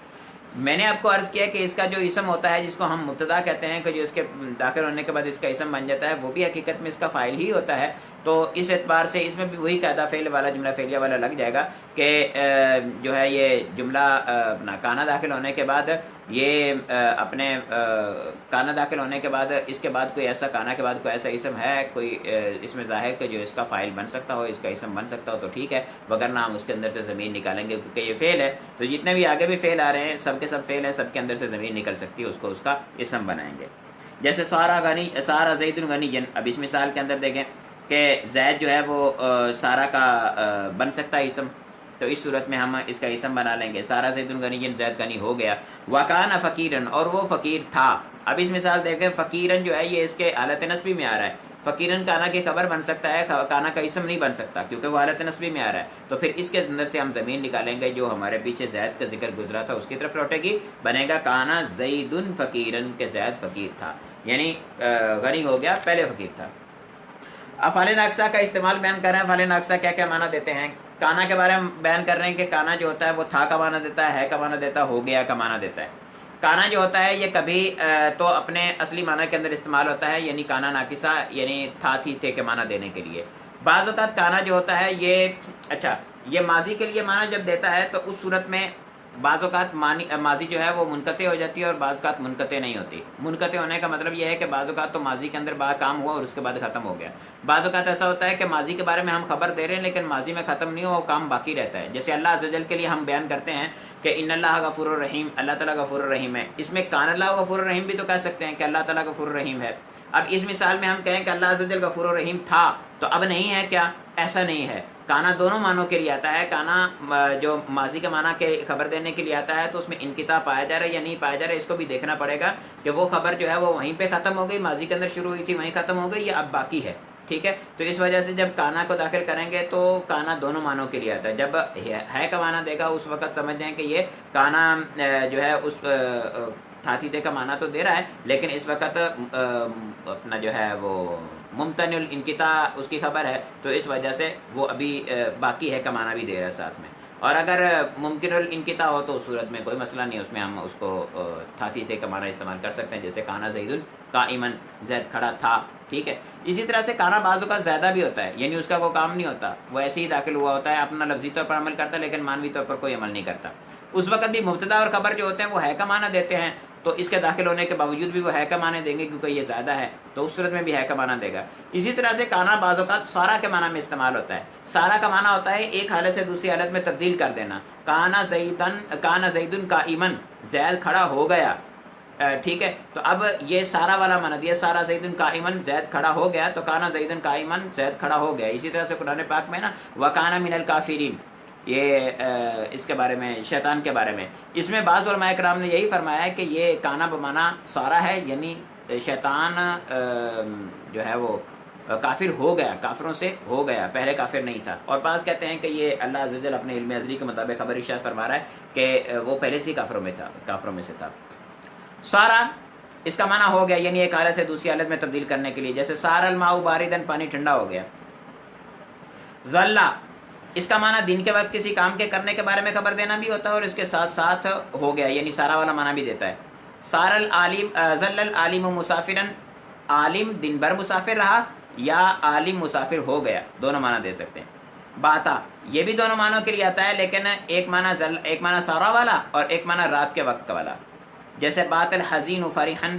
میں نے آپ کو عرض کیا کہ اس کا جو اسم ہوتا ہے جس کو ہم مبتدا کہتے ہیں کہ جو اس کے داخل ہونے کے بعد اس کا اسم بن جاتا ہے، وہ بھی حقیقت میں اس کا فاعل ہی ہوتا ہے۔ تو اس اعتبار سے اس میں بھی وہی قاعدہ فعل والا جملہ فعلیہ والا لگ جائے گا کہ جو ہے یہ جملہ اپنا کانا داخل ہونے کے بعد یہ اپنے کانا داخل ہونے کے بعد اس کے بعد کوئی ایسا کانا کے بعد کوئی ایسا اسم ہے کوئی اس میں ظاہر کہ جو اس کا فاعل بن سکتا ہو، اس کا اسم بن سکتا ہو تو ٹھیک ہے، وگرنہ ہم اس کے اندر سے ضمیر نکالیں گے کیونکہ یہ فعل ہے۔ تو جتنے بھی آگے بھی فعل آ رہے ہیں سب کے سب فعل ہیں، سب کے اندر سے ضمیر نکل سکتی ہے، اس کو اس کا اسم بنائیں گے۔ جیسے سارا غنی، سارا زید غنی، اب اس مثال کے اندر دیکھیں کہ زید جو ہے وہ سارا کا بن سکتا ہے اسم، تو اس صورت میں ہم اس کا اسم بنا لیں گے، سارا زید غنی، زید غنی ہو گیا۔ وکان فقیرن، اور وہ فقیر تھا۔ اب اس مثال دیکھیں فقیرن جو ہے یہ اس کے حالت نصبی میں آ رہا ہے، فقیرن کانا کی خبر بن سکتا ہے، کانا کا اسم نہیں بن سکتا کیونکہ وہ حالت نصبی میں آ رہا ہے، تو پھر اس کے اندر سے ہم ضمیر نکالیں گے جو ہمارے پیچھے زید کا ذکر گزرا تھا اس کی طرف لوٹے گی، بنے گا کانا زید فقیرن، کہ زید فقیر تھا، یعنی غنی ہو گیا، پہلے فقیر تھا۔ افعال ناقصہ کا استعمال بیان کر رہے ہیں۔ افعال ناقصہ کیا کیا معنی دیتے ہیں؟ کانا کے بارے میں بیان کر رہے ہیں کہ کانا جو ہوتا ہے وہ تھا کا معنی دیتا ہے کا معنی دیتا ہے، ہو گیا کا معنی دیتا ہے۔ کانا جو ہوتا ہے یہ کبھی تو اپنے اصلی معنی کے اندر استعمال ہوتا ہے، یعنی کانا ناقصہ، یعنی تھا تھی تھے کے معنی دینے کے لیے۔ بعض اوقات کانا جو ہوتا ہے یہ ماضی کے لیے معنی جب دیتا ہے تو اس صورت میں بعض اوقات ماضی جو ہے وہ منقطع ہو جاتی ہے اور بعض اوقات منقطع نہیں ہوتی۔ منقطع ہونے کا مطلب یہ ہے کہ بعض اوقات تو ماضی کے اندر بڑا کام ہوا اور اس کے بعد ختم ہو گیا۔ بعض اوقات ایسا ہوتا ہے کہ ماضی کے بارے میں ہم خبر دے رہے ہیں لیکن ماضی میں ختم نہیں ہوا، وہ کام باقی رہتا ہے۔ جیسے اللہ عز و جل کے لیے ہم بیان کرتے ہیں کہ ان اللہ غفور الرحیم، اللہ تعالیٰ غفور الرحیم ہے، اس میں کان اللہ غفور الرحیم بھی تو کہہ سکتے ہیں کہ اللہ تعالیٰ غفور الرحیم ہے۔ اب اس مثال میں ہم کہیں کہ اللہ عز و جل غفور الرحیم تھا تو اب نہیں ہے کیا؟ ایسا نہیں ہے۔ کانا دونوں معنوں کے لیے آتا ہے۔ کانا جو ماضی کے معنی کے خبر دینے کے لیے آتا ہے تو اس میں انقطاع پایا جا رہا ہے یا نہیں پایا جا رہا ہے، اس کو بھی دیکھنا پڑے گا کہ وہ خبر جو ہے وہ وہیں پہ ختم ہو گئی، ماضی کے اندر شروع ہوئی تھی وہیں ختم ہو گئی یا اب باقی ہے، ٹھیک ہے۔ تو اس وجہ سے جب کانا کو داخل کریں گے تو کانا دونوں معنوں کے لیے آتا ہے۔ جب ہے کا معنی دے گا اس وقت سمجھ جائیں کہ یہ کانا جو ہے اس تھاتیدے کا معنی تو دے رہا ہے لیکن اس وقت اپنا جو ہے وہ ممتنع الانقطاع اس کی خبر ہے، تو اس وجہ سے وہ ابھی باقی ہے کا معنی بھی دے رہا ہے ساتھ میں۔ اور اگر ممکن الانقطاع ہو تو اس صورت میں کوئی مسئلہ نہیں، اس میں ہم اس کو تھاتیدے کا معنی استعمال کر سکتے ہیں، جیسے کانا زید قائما، زید کھڑا تھا، ٹھیک ہے۔ اسی طرح سے کانا بعضوں کا زیادہ بھی ہوتا ہے، یعنی اس کا کوئی کام نہیں ہوتا، وہ ایسے ہی داخل ہوا ہوتا ہے، اپنا لفظی طور پر عمل کرتا ہے لیکن معنوی طور پر کوئی عمل نہیں کرتا۔ اس وقت بھی مبتدا اور خبر جو ہوتے ہیں وہ ہے کا معنی دیتے ہیں، تو اس کے داخل ہونے کے باوجود بھی وہ ہے کا معنی دیں گے کیونکہ یہ زیادہ ہے، تو اس صورت میں بھی ہے کا معنی دے گا۔ اسی طرح سے کانا بعض اوقات سارا کے معنی میں استعمال ہوتا ہے۔ سارا کا معنی ہوتا ہے ایک حالت سے دوسری حالت میں تبدیل کر دینا۔ کانا زیدن قائما، زید کھڑا ہو گیا، ٹھیک ہے۔ تو اب یہ سارا والا معنی دیا، سارا زیدن قائما، زید کھڑا ہو گیا، تو کانا زیدن قائما، زید کھڑا ہو گیا۔ اسی طرح سے قرآن پاک میں نا وکانا من الکافرین، یہ اس کے بارے میں شیطان کے بارے میں، اس میں بعض علماء کرام نے یہی فرمایا ہے کہ یہ کانا بمانا سارا ہے، یعنی شیطان جو ہے وہ کافر ہو گیا، کافروں سے ہو گیا، پہلے کافر نہیں تھا۔ اور بعض کہتے ہیں کہ یہ اللہ عز و جل اپنے علم ازلی کے مطابق خبر ارشاد فرما رہا ہے کہ وہ پہلے سے کافروں میں سے تھا۔ سارا اس کا معنی ہو گیا یعنی ایک حالت سے دوسری حالت میں تبدیل کرنے کے لیے، جیسے سارا الماء باردن، پانی ٹھنڈا ہو گیا۔ ظلا اس کا معنی دن کے وقت کسی کام کے کرنے کے بارے میں خبر دینا بھی ہوتا ہے اور اس کے ساتھ ساتھ ہو گیا، یعنی سارا والا معنی بھی دیتا ہے۔ سار العالم، ظل العالم مسافرن، عالم دن بھر مسافر رہا یا عالم مسافر ہو گیا، دونوں معنی دے سکتے ہیں۔ باتا یہ بھی دونوں معنوں کے لیے آتا ہے لیکن ایک معنی سارا والا اور ایک معنی رات کے وقت والا، جیسے بات الحزین فرحن،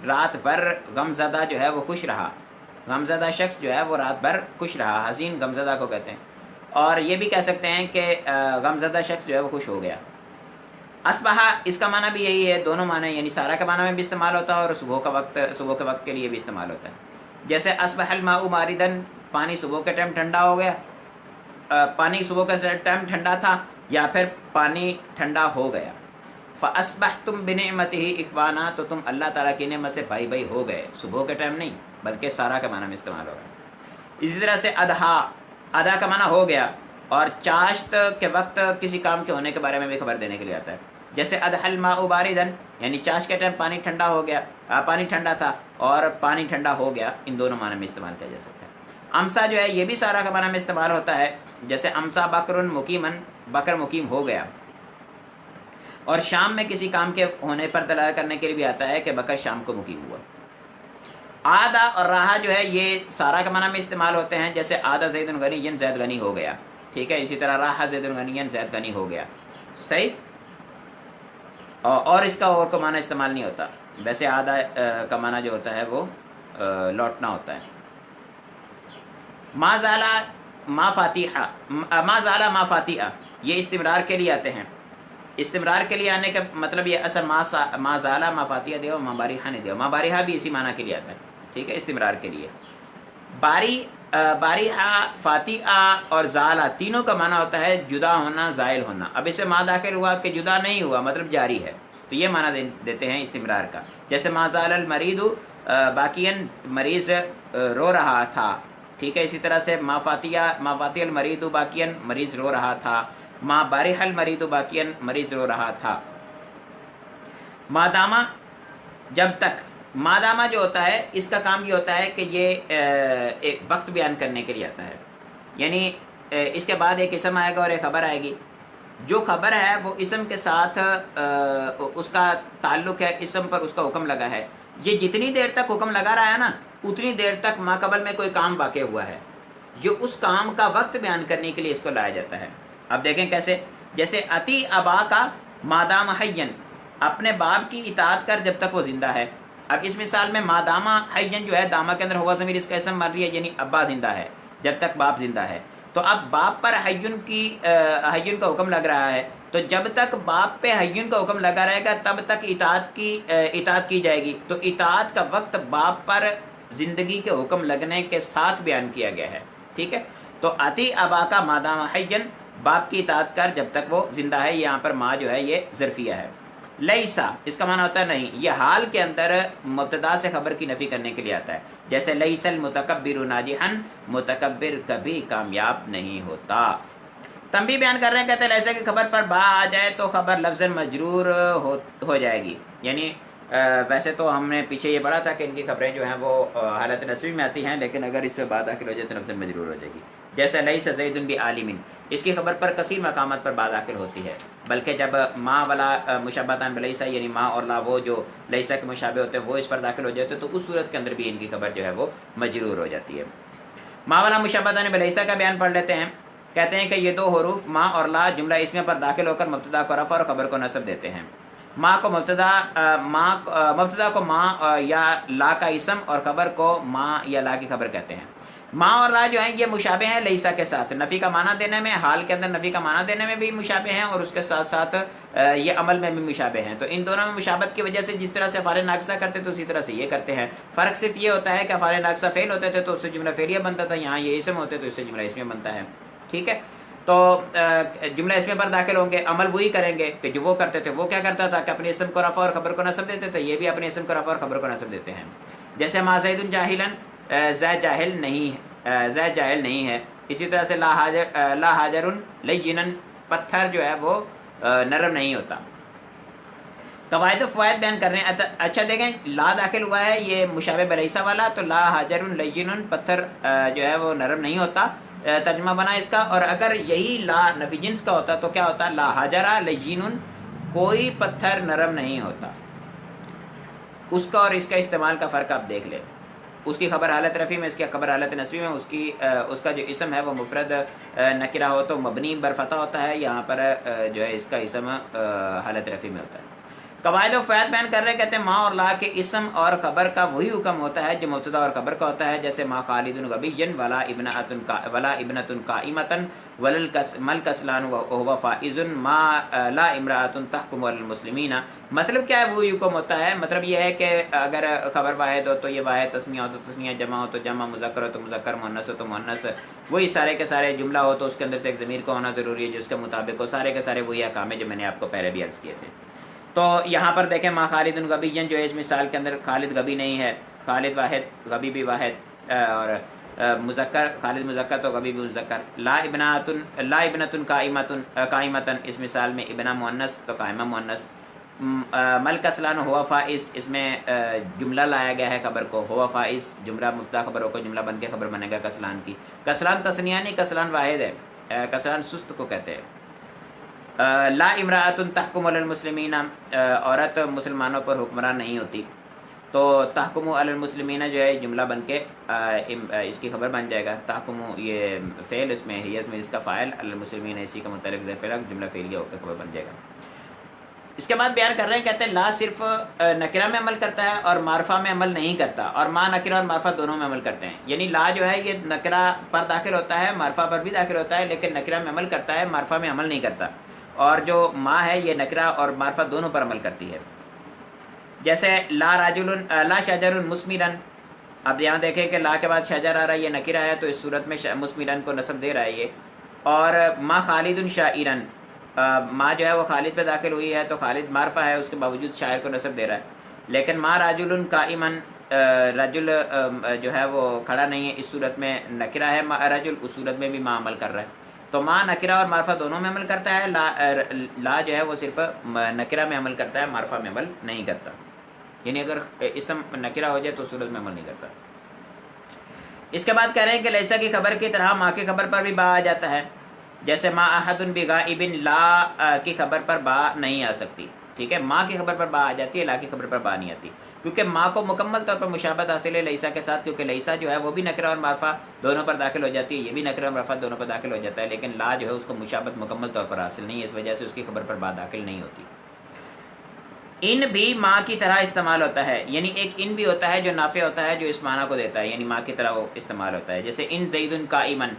رات بھر غم زدہ جو ہے وہ خوش رہا، غمزدہ شخص جو ہے وہ رات بھر خوش رہا، حزین غمزدہ کو کہتے ہیں۔ اور یہ بھی کہہ سکتے ہیں کہ غمزدہ شخص جو ہے وہ خوش ہو گیا۔ اصبح اس کا معنی بھی یہی ہے، دونوں معنی یعنی سارا کے معنی میں بھی استعمال ہوتا ہے اور صبح کے وقت کے لیے بھی استعمال ہوتا ہے۔ جیسے اصبح الماء باردن، پانی صبح کے ٹائم ٹھنڈا ہو گیا، پانی صبح کے ٹائم ٹھنڈا تھا یا پھر پانی ٹھنڈا ہو گیا۔ فَأَصْبَحْتُمْ بِنِعْمَتِهِ إِخْوَانًا، تو تم اللہ تعالیٰ کی نعمت سے بھائی بھائی ہو گئے، صبح کے ٹائم نہیں بلکہ سارا کا معنی میں استعمال ہو رہا ہے۔ اسی طرح سے ادا کا معنی ہو گیا، اور چاشت کے وقت کسی کام کے ہونے کے بارے میں بھی خبر دینے کے لیے آتا ہے. جیسے ادحل ماء باردن یعنی چاشت کے ٹائم پانی ٹھنڈا ہو گیا، پانی ٹھنڈا تھا اور پانی ٹھنڈا ہو گیا، ان دونوں معنی میں استعمال کیا جا سکتا ہے. امسا جو ہے یہ بھی سارا کا معنی میں استعمال ہوتا ہے، جیسے امسا بکر مقیمن، بکر مقیم ہو گیا. اور شام میں کسی کام کے ہونے پر دلالت کرنے کے لیے بھی آتا ہے کہ بکر شام کو مقیم ہوا. آدھا اور راہا جو ہے یہ سارا کا معنی میں استعمال ہوتے ہیں، جیسے آدھا زید غنی زید غنی ہو گیا، ٹھیک ہے. اسی طرح راہا زید غنی زید غنی ہو گیا، صحیح. اور اس کا اور کو معنی استعمال نہیں ہوتا. ویسے آدھا کا معنی جو ہوتا ہے وہ لوٹنا ہوتا ہے. ما زالا ما فاتحہ، ما زالا ما فاتحہ یہ استمرار کے لیے آتے ہیں. استمرار کے لیے آنے کا مطلب یہ اصل ما زالا ما فاتحہ دیو، ما باریحہ نہیں دیو. ما باریحہ بھی اسی معنی کے لیے آتا ہے، ٹھیک ہے، استمرار کے لیے. باریحہ، فاتحہ اور زالا تینوں کا معنی ہوتا ہے جدا ہونا، زائل ہونا. اب اس میں ما داخل ہوا کہ جدا نہیں ہوا، مطلب جاری ہے، تو یہ معنی دیتے ہیں استمرار کا. جیسے ما زال المرید باقین، مریض رو رہا تھا، ٹھیک ہے. اسی طرح سے ما فاتح المرید باقین، مریض رو رہا تھا. ما بارح المرید باقین، مریض رو رہا تھا. مادامہ جب تک، مادامہ جو ہوتا ہے اس کا کام یہ ہوتا ہے کہ یہ ایک وقت بیان کرنے کے لیے آتا ہے. یعنی اس کے بعد ایک اسم آئے گا اور ایک خبر آئے گی. جو خبر ہے وہ اسم کے ساتھ اس کا تعلق ہے، اسم پر اس کا حکم لگا ہے. یہ جتنی دیر تک حکم لگا رہا ہے نا، اتنی دیر تک ما قبل میں کوئی کام واقع ہوا ہے، جو اس کام کا وقت بیان کرنے کے لیے اس کو لایا جاتا ہے. اب دیکھیں کیسے. جیسے اتی ابا کا مادام حین، اپنے باپ کی اطاعت کر جب تک وہ زندہ ہے. اب اس مثال میں مادامہ حین جو ہے، دامہ کے اندر ہوا ضمیر اس کا اسم مر رہی ہے، یعنی ابا زندہ ہے، جب تک باپ زندہ ہے. تو اب باپ پر حین کا حکم لگ رہا ہے، تو جب تک باپ پہ حین کا حکم لگا رہے گا تب تک اطاعت کی جائے گی. تو اطاعت کا وقت باپ پر زندگی کے حکم لگنے کے ساتھ بیان کیا گیا ہے، ٹھیک ہے. تو اتی ابا کا مادام حین، باپ کی اطاعت کر جب تک وہ زندہ ہے. یہاں پر ماں جو ہے یہ ظرفیہ ہے. لیسا اس کا معنی ہوتا ہے نہیں. یہ حال کے اندر مبتدا سے خبر کی نفی کرنے کے لیے آتا ہے. جیسے لیس المتکبر ناجحا، متکبر کبھی کامیاب نہیں ہوتا. تنبیہ بیان کر رہے ہیں، کہتے ہیں لیسا کی خبر پر با آ جائے تو خبر لفظ مجرور ہو جائے گی. یعنی ویسے تو ہم نے پیچھے یہ پڑھا تھا کہ ان کی خبریں جو ہیں وہ حالت نصبی میں آتی ہیں، لیکن اگر اس پہ با داخل ہو جائے تو لفظ مجرور ہو جائے گی. جیسے لیس زید بعالم، اس کی خبر پر کثیر مقامات پر با داخل ہوتی ہے. بلکہ جب ما والا مشابہتان بلیسا، یعنی ما اور لا وہ جو لیسا کے مشابہ ہوتے ہیں وہ اس پر داخل ہو جاتے ہیں، تو اس صورت کے اندر بھی ان کی خبر جو ہے وہ مجرور ہو جاتی ہے. ما والا مشابہتان بلیسا کا بیان پڑھ لیتے ہیں. کہتے ہیں کہ یہ دو حروف ما اور لا جملہ اسمیہ پر داخل ہو کر مبتدا کو رفع اور خبر کو نصب دیتے ہیں. ما کو مبتدا کو ما یا لا کا اسم اور خبر کو ما یا لا کی خبر کہتے ہیں. ما اور لا جو ہیں یہ مشابہ ہیں لیسا کے ساتھ، نفی کا معنی دینے میں، حال کے اندر نفی کا معنی دینے میں بھی مشابہ ہیں، اور اس کے ساتھ ساتھ یہ عمل میں بھی مشابہ ہیں. تو ان دونوں میں مشابہت کی وجہ سے جس طرح سے افعال ناقصہ کرتے تو اسی طرح سے یہ کرتے ہیں. فرق صرف یہ ہوتا ہے کہ افعال ناقصہ فعل ہوتے تھے تو اس سے جملہ فعلیہ بنتا تھا، یہاں یہ اسم ہوتے تو اس سے جملہ اسمیہ بنتا ہے، ٹھیک ہے. تو جملہ اسمیہ پر داخل ہوں گے، عمل وہی کریں گے کہ جو وہ کرتے تھے. وہ کیا کرتا تھا کہ اپنے اسم کو رفع اور خبر کو نصب دیتے تھے، یہ بھی اپنے اسم کو رفع اور خبر کو نصب دیتے ہیں. جیسے ما زید جاہلا، زید جاہل نہیں ہے. اسی طرح سے لا حاجر لیجنا، پتھر جو ہے وہ نرم نہیں ہوتا. قواعد و فوائد بیان کر رہے ہیں. اچھا دیکھیں، لا داخل ہوا ہے یہ مشابہ بلیسا والا، تو لا حاجر لیجن، پتھر جو ہے وہ نرم نہیں ہوتا. ترجمہ بنا اس کا. اور اگر یہی لا نفی جنس کا ہوتا تو کیا ہوتا؟ لا حاجرہ لیجن، کوئی پتھر نرم نہیں ہوتا. اس کا اور اس کا استعمال کا فرق آپ دیکھ لیں. اس کی خبر حالت رفیع میں، اس کی خبر حالت نصبی میں. اس کا جو اسم ہے وہ مفرد نکرہ ہو تو مبنی بر فتح ہوتا ہے، یہاں پر جو ہے اس کا اسم حالت رفیع میں ہوتا ہے. قواعد و فوائد بیان کر رہے ہیں. کہتے ہیں ما اور لا کے اسم اور خبر کا وہی حکم ہوتا ہے جو مبتدا اور خبر کا ہوتا ہے. جیسے ما خالد غبی ولا ابنۃ قائمۃ مل کسلان وهو فائز، ما لا امرأۃ تحکم علی المسلمین. مطلب کیا ہے؟ وہی حکم ہوتا ہے. مطلب یہ ہے کہ اگر خبر واحد ہو تو یہ واحد، تسمیہ ہو تو تسمیہ، جمع ہو تو جمع، مذکر ہو تو مذکر، مؤنث ہو تو مؤنث. وہی سارے کے سارے جملہ ہو تو اس کے اندر سے ایک ضمیر کا ہونا ضروری ہے جو اس کے مطابق ہو. سارے کے سارے وہی احکام ہے جو میں نے آپ کو پہلے بھی عرض کیے تھے. تو یہاں پر دیکھیں ما خالد غبی جو ہے اس مثال کے اندر خالد غبی نہیں ہے، خالد واحد، غبی بھی واحد، اور مذکر خالد مذکر تو کبھی بھی مذکر. لا ابنتن قائمتن اس مثال میں ابنا مؤنث تو قائمہ مؤنث. مل کسلان ہوا فائز اس میں جملہ لایا گیا ہے خبر کو. ہوا فائز جملہ مبتدا خبر ہو کو جملہ بن کے خبر بنے گا کسلان کی. کسلان تثنیہ نہیں کسلان واحد ہے. کسلان سست کو کہتے ہیں. لا امراۃ تحکم علی المسلمین عورت مسلمانوں پر حکمران نہیں ہوتی. تو تحکم علی المسلمین جو ہے جملہ بن کے اس کی خبر بن جائے گا. تحکم یہ فعل اس میں ہے اس کا فاعل علی المسلمین اسی کا متعلق ظرف فعل جملہ فعلیہ ہو کے خبر بن جائے گا. اس کے بعد بیان کر رہے ہیں کہتے ہیں لا صرف نکرہ میں عمل کرتا ہے اور معرفہ میں عمل نہیں کرتا اور ما نکرہ اور معرفہ دونوں میں عمل کرتے ہیں. یعنی لا جو ہے یہ نکرہ پر داخل ہوتا ہے معرفہ پر بھی داخل ہوتا ہے لیکن نکرہ میں عمل کرتا ہے معرفہ میں عمل نہیں کرتا. اور جو ما ہے یہ نکرہ اور معرفہ دونوں پر عمل کرتی ہے. جیسے لا شجر مثمرن. اب یہاں دیکھیں کہ لا کے بعد شجر آ رہا ہے یہ نکرہ ہے تو اس صورت میں مثمرن کو نصب دے رہا ہے یہ. اور ما خالد شاعرن ما جو ہے وہ خالد پہ داخل ہوئی ہے تو خالد معرفہ ہے اس کے باوجود شاعر کو نصب دے رہا ہے. لیکن ما رجل قائمن رجل جو ہے وہ کھڑا نہیں ہے اس صورت میں نکرہ ہے رجل اس صورت میں بھی ما عمل کر رہا ہے. تو ما نکرہ اور معرفہ دونوں میں عمل کرتا ہے. لا جو ہے وہ صرف نکرہ میں عمل کرتا ہے معرفہ میں عمل نہیں کرتا. یعنی اگر اسم نکرہ ہو جائے تو صورت میں عمل نہیں کرتا. اس کے بعد کہہ رہے ہیں کہ لیسا کی خبر کی طرح ما کی خبر پر بھی با آ جاتا ہے. جیسے ما احد بغائب لا کی خبر پر با نہیں آ سکتی. ٹھیک ہے ما کی خبر پر با آ جاتی ہے لا کی خبر پر با نہیں آتی کیونکہ ما کو مکمل طور پر مشابہت حاصل ہے لیسا کے ساتھ کیونکہ لیسا جو ہے وہ بھی نکرہ اور معرفہ دونوں پر داخل ہو جاتی ہے یہ بھی نکرہ اور معرفہ دونوں پر داخل ہو جاتا ہے لیکن لا جو ہے اس کو مشابہت مکمل طور پر حاصل نہیں ہے اس وجہ سے اس کی خبر پر با داخل نہیں ہوتی. ان بھی ما کی طرح استعمال ہوتا ہے. یعنی ایک ان بھی ہوتا ہے جو نافع ہوتا ہے جو اس معنی کو دیتا ہے یعنی ما کی طرح وہ استعمال ہوتا ہے. جیسے ان زید قائمن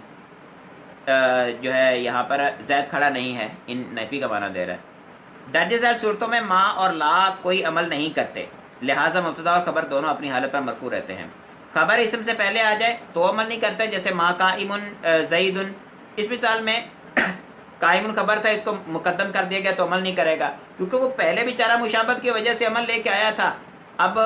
جو ہے یہاں پر زید کھڑا نہیں ہے ان نفی کا معنی دے رہا ہے. درج ذیل صورتوں میں ما اور لا کوئی عمل نہیں کرتے لہٰذا مبتدا اور خبر دونوں اپنی حالت پر مرفوع رہتے ہیں. خبر اسم سے پہلے آ جائے تو عمل نہیں کرتے جیسے ما قائم زید. اس مثال میں قائم خبر تھا اس کو مقدم کر دیا گیا تو عمل نہیں کرے گا کیونکہ وہ پہلے بیچارہ مشابہت کی وجہ سے عمل لے کے آیا تھا. اب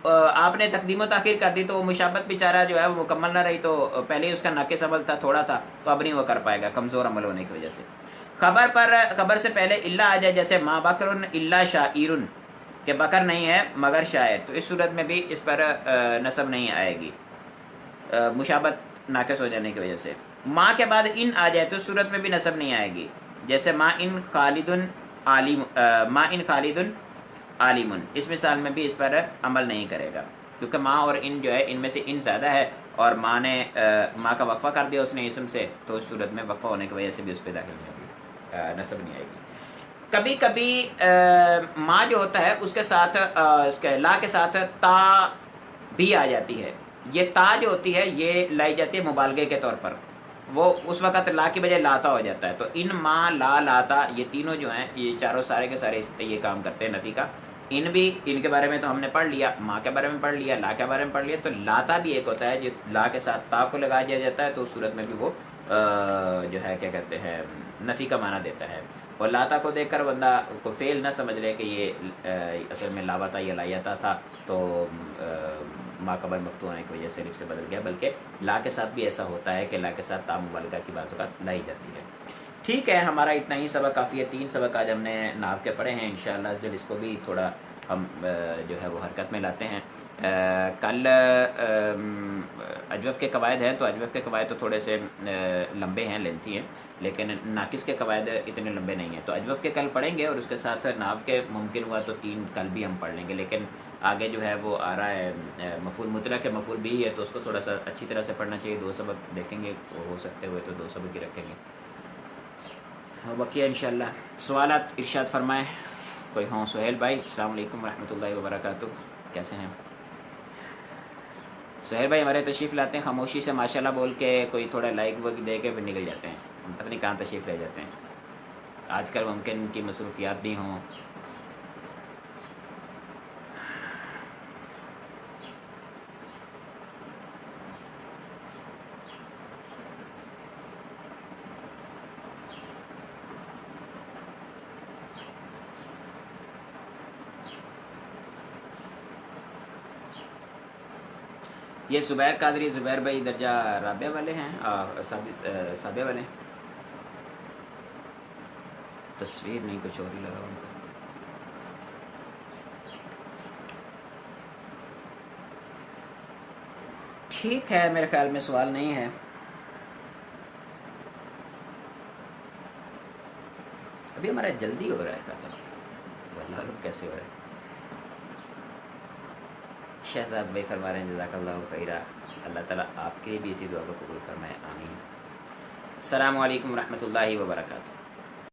آپ نے تقدیم و تاخیر کر دی تو وہ مشابہت بیچارہ جو ہے وہ مکمل نہ رہی تو پہلے ہی اس کا ناقص عمل تھا تھوڑا تھا تو اب نہیں وہ کر پائے گا کمزور عمل ہونے کی وجہ سے. خبر سے پہلے الا آ جائے جیسے ما بکر الا شاعر کہ بکر نہیں ہے مگر شاعر تو اس صورت میں بھی اس پر نصب نہیں آئے گی مشابہت ناقص ہو جانے کی وجہ سے. ما کے بعد ان آ جائے تو اس صورت میں بھی نصب نہیں آئے گی جیسے ما ان خالد عالم اس مثال میں بھی اس پر عمل نہیں کرے گا کیونکہ ما اور ان جو ہے ان میں سے ان زیادہ ہے اور ما نے ما کا وقفہ کر دیا اس نے اسم سے تو اس صورت میں وقفہ ہونے کی وجہ سے بھی اس پہ داخل نہیں ہوگی نصب نہیں آئے گی. کبھی کبھی ما جو ہوتا ہے اس کے ساتھ اس کے لا کے ساتھ تا بھی آ جاتی ہے. یہ تا جو ہوتی ہے یہ لائی جاتی ہے مبالغے کے طور پر وہ اس وقت لا کی بجائے لاتا ہو جاتا ہے. تو ان ما لا لاتا یہ تینوں جو ہیں یہ چاروں سارے کے سارے یہ کام کرتے ہیں نفی کا. ان بھی ان کے بارے میں تو ہم نے پڑھ لیا ما کے بارے میں پڑھ لیا لا کے بارے میں پڑھ لیا. تو لاتا بھی ایک ہوتا ہے جو لا کے ساتھ تا کو لگا دیا جاتا ہے تو اس صورت میں بھی وہ جو ہے کیا کہتے ہیں نفی کا معنی دیتا ہے. اور لاتا کو دیکھ کر بندہ کو فعل نہ سمجھ لے کہ یہ اصل میں لاواتا یا لایاتا تھا تو ما قبل مفتوح ہونے کی وجہ سے الف سے بدل گیا بلکہ لا کے ساتھ بھی ایسا ہوتا ہے کہ لا کے ساتھ تا مبالغہ کی بعض اوقات لائی جاتی ہے. ٹھیک ہے ہمارا اتنا ہی سبق کافی ہے. 3 سبق آج ہم نے ناو کے پڑھے ہیں انشاءاللہ جب اس کو بھی تھوڑا ہم جو ہے وہ حرکت میں لاتے ہیں. کل اجوف کے قواعد ہیں تو اجوف کے قواعد تو تھوڑے سے لمبے ہیں لینتھی ہیں لیکن ناقص کے قواعد اتنے لمبے نہیں ہیں تو اجوف کے کل پڑھیں گے اور اس کے ساتھ ناو کے ممکن ہوا تو 3 کل بھی ہم پڑھ لیں گے. لیکن آگے جو ہے وہ آ رہا ہے مفعول مطلق کے مفعول بھی ہے تو اس کو تھوڑا سا اچھی طرح سے پڑھنا چاہیے. 2 سبق دیکھیں گے ہو سکتے ہوئے تو 2 سبق ہی رکھیں گے اور بقیہ انشاءاللہ سوالات ارشاد فرمائیں کوئی ہوں. سہیل بھائی السلام علیکم ورحمۃ اللہ وبرکاتہ کیسے ہیں سہیل بھائی؟ ہمارے تشریف لاتے ہیں خاموشی سے ماشاءاللہ بول کے کوئی تھوڑا لائک وغیرہ دے کے پھر نکل جاتے ہیں پتہ نہیں کہاں تشریف لے جاتے ہیں. آج کل ممکن ان کی مصروفیات بھی ہوں. یہ زبیر قادری، زبیر بھائی درجہ رابعہ والے ہیں، سابعہ والے ہیں؟ تصویر نہیں، کچھ اور ہی لگا ان کا۔ ٹھیک ہے، میرے خیال میں سوال نہیں ہے۔ ابھی ہمارا جلدی ہو رہا ہے ختم، ورنہ لوگ کیسے ہو رہے ہیں۔ شہزاد بھائی فرما رہے ہیں جزاک اللہ خیرہ، اللہ تعالیٰ آپ کے لیے بھی اسی دعا کو قبول فرمائے، آمین۔ السلام علیکم ورحمۃ اللہ وبرکاتہ۔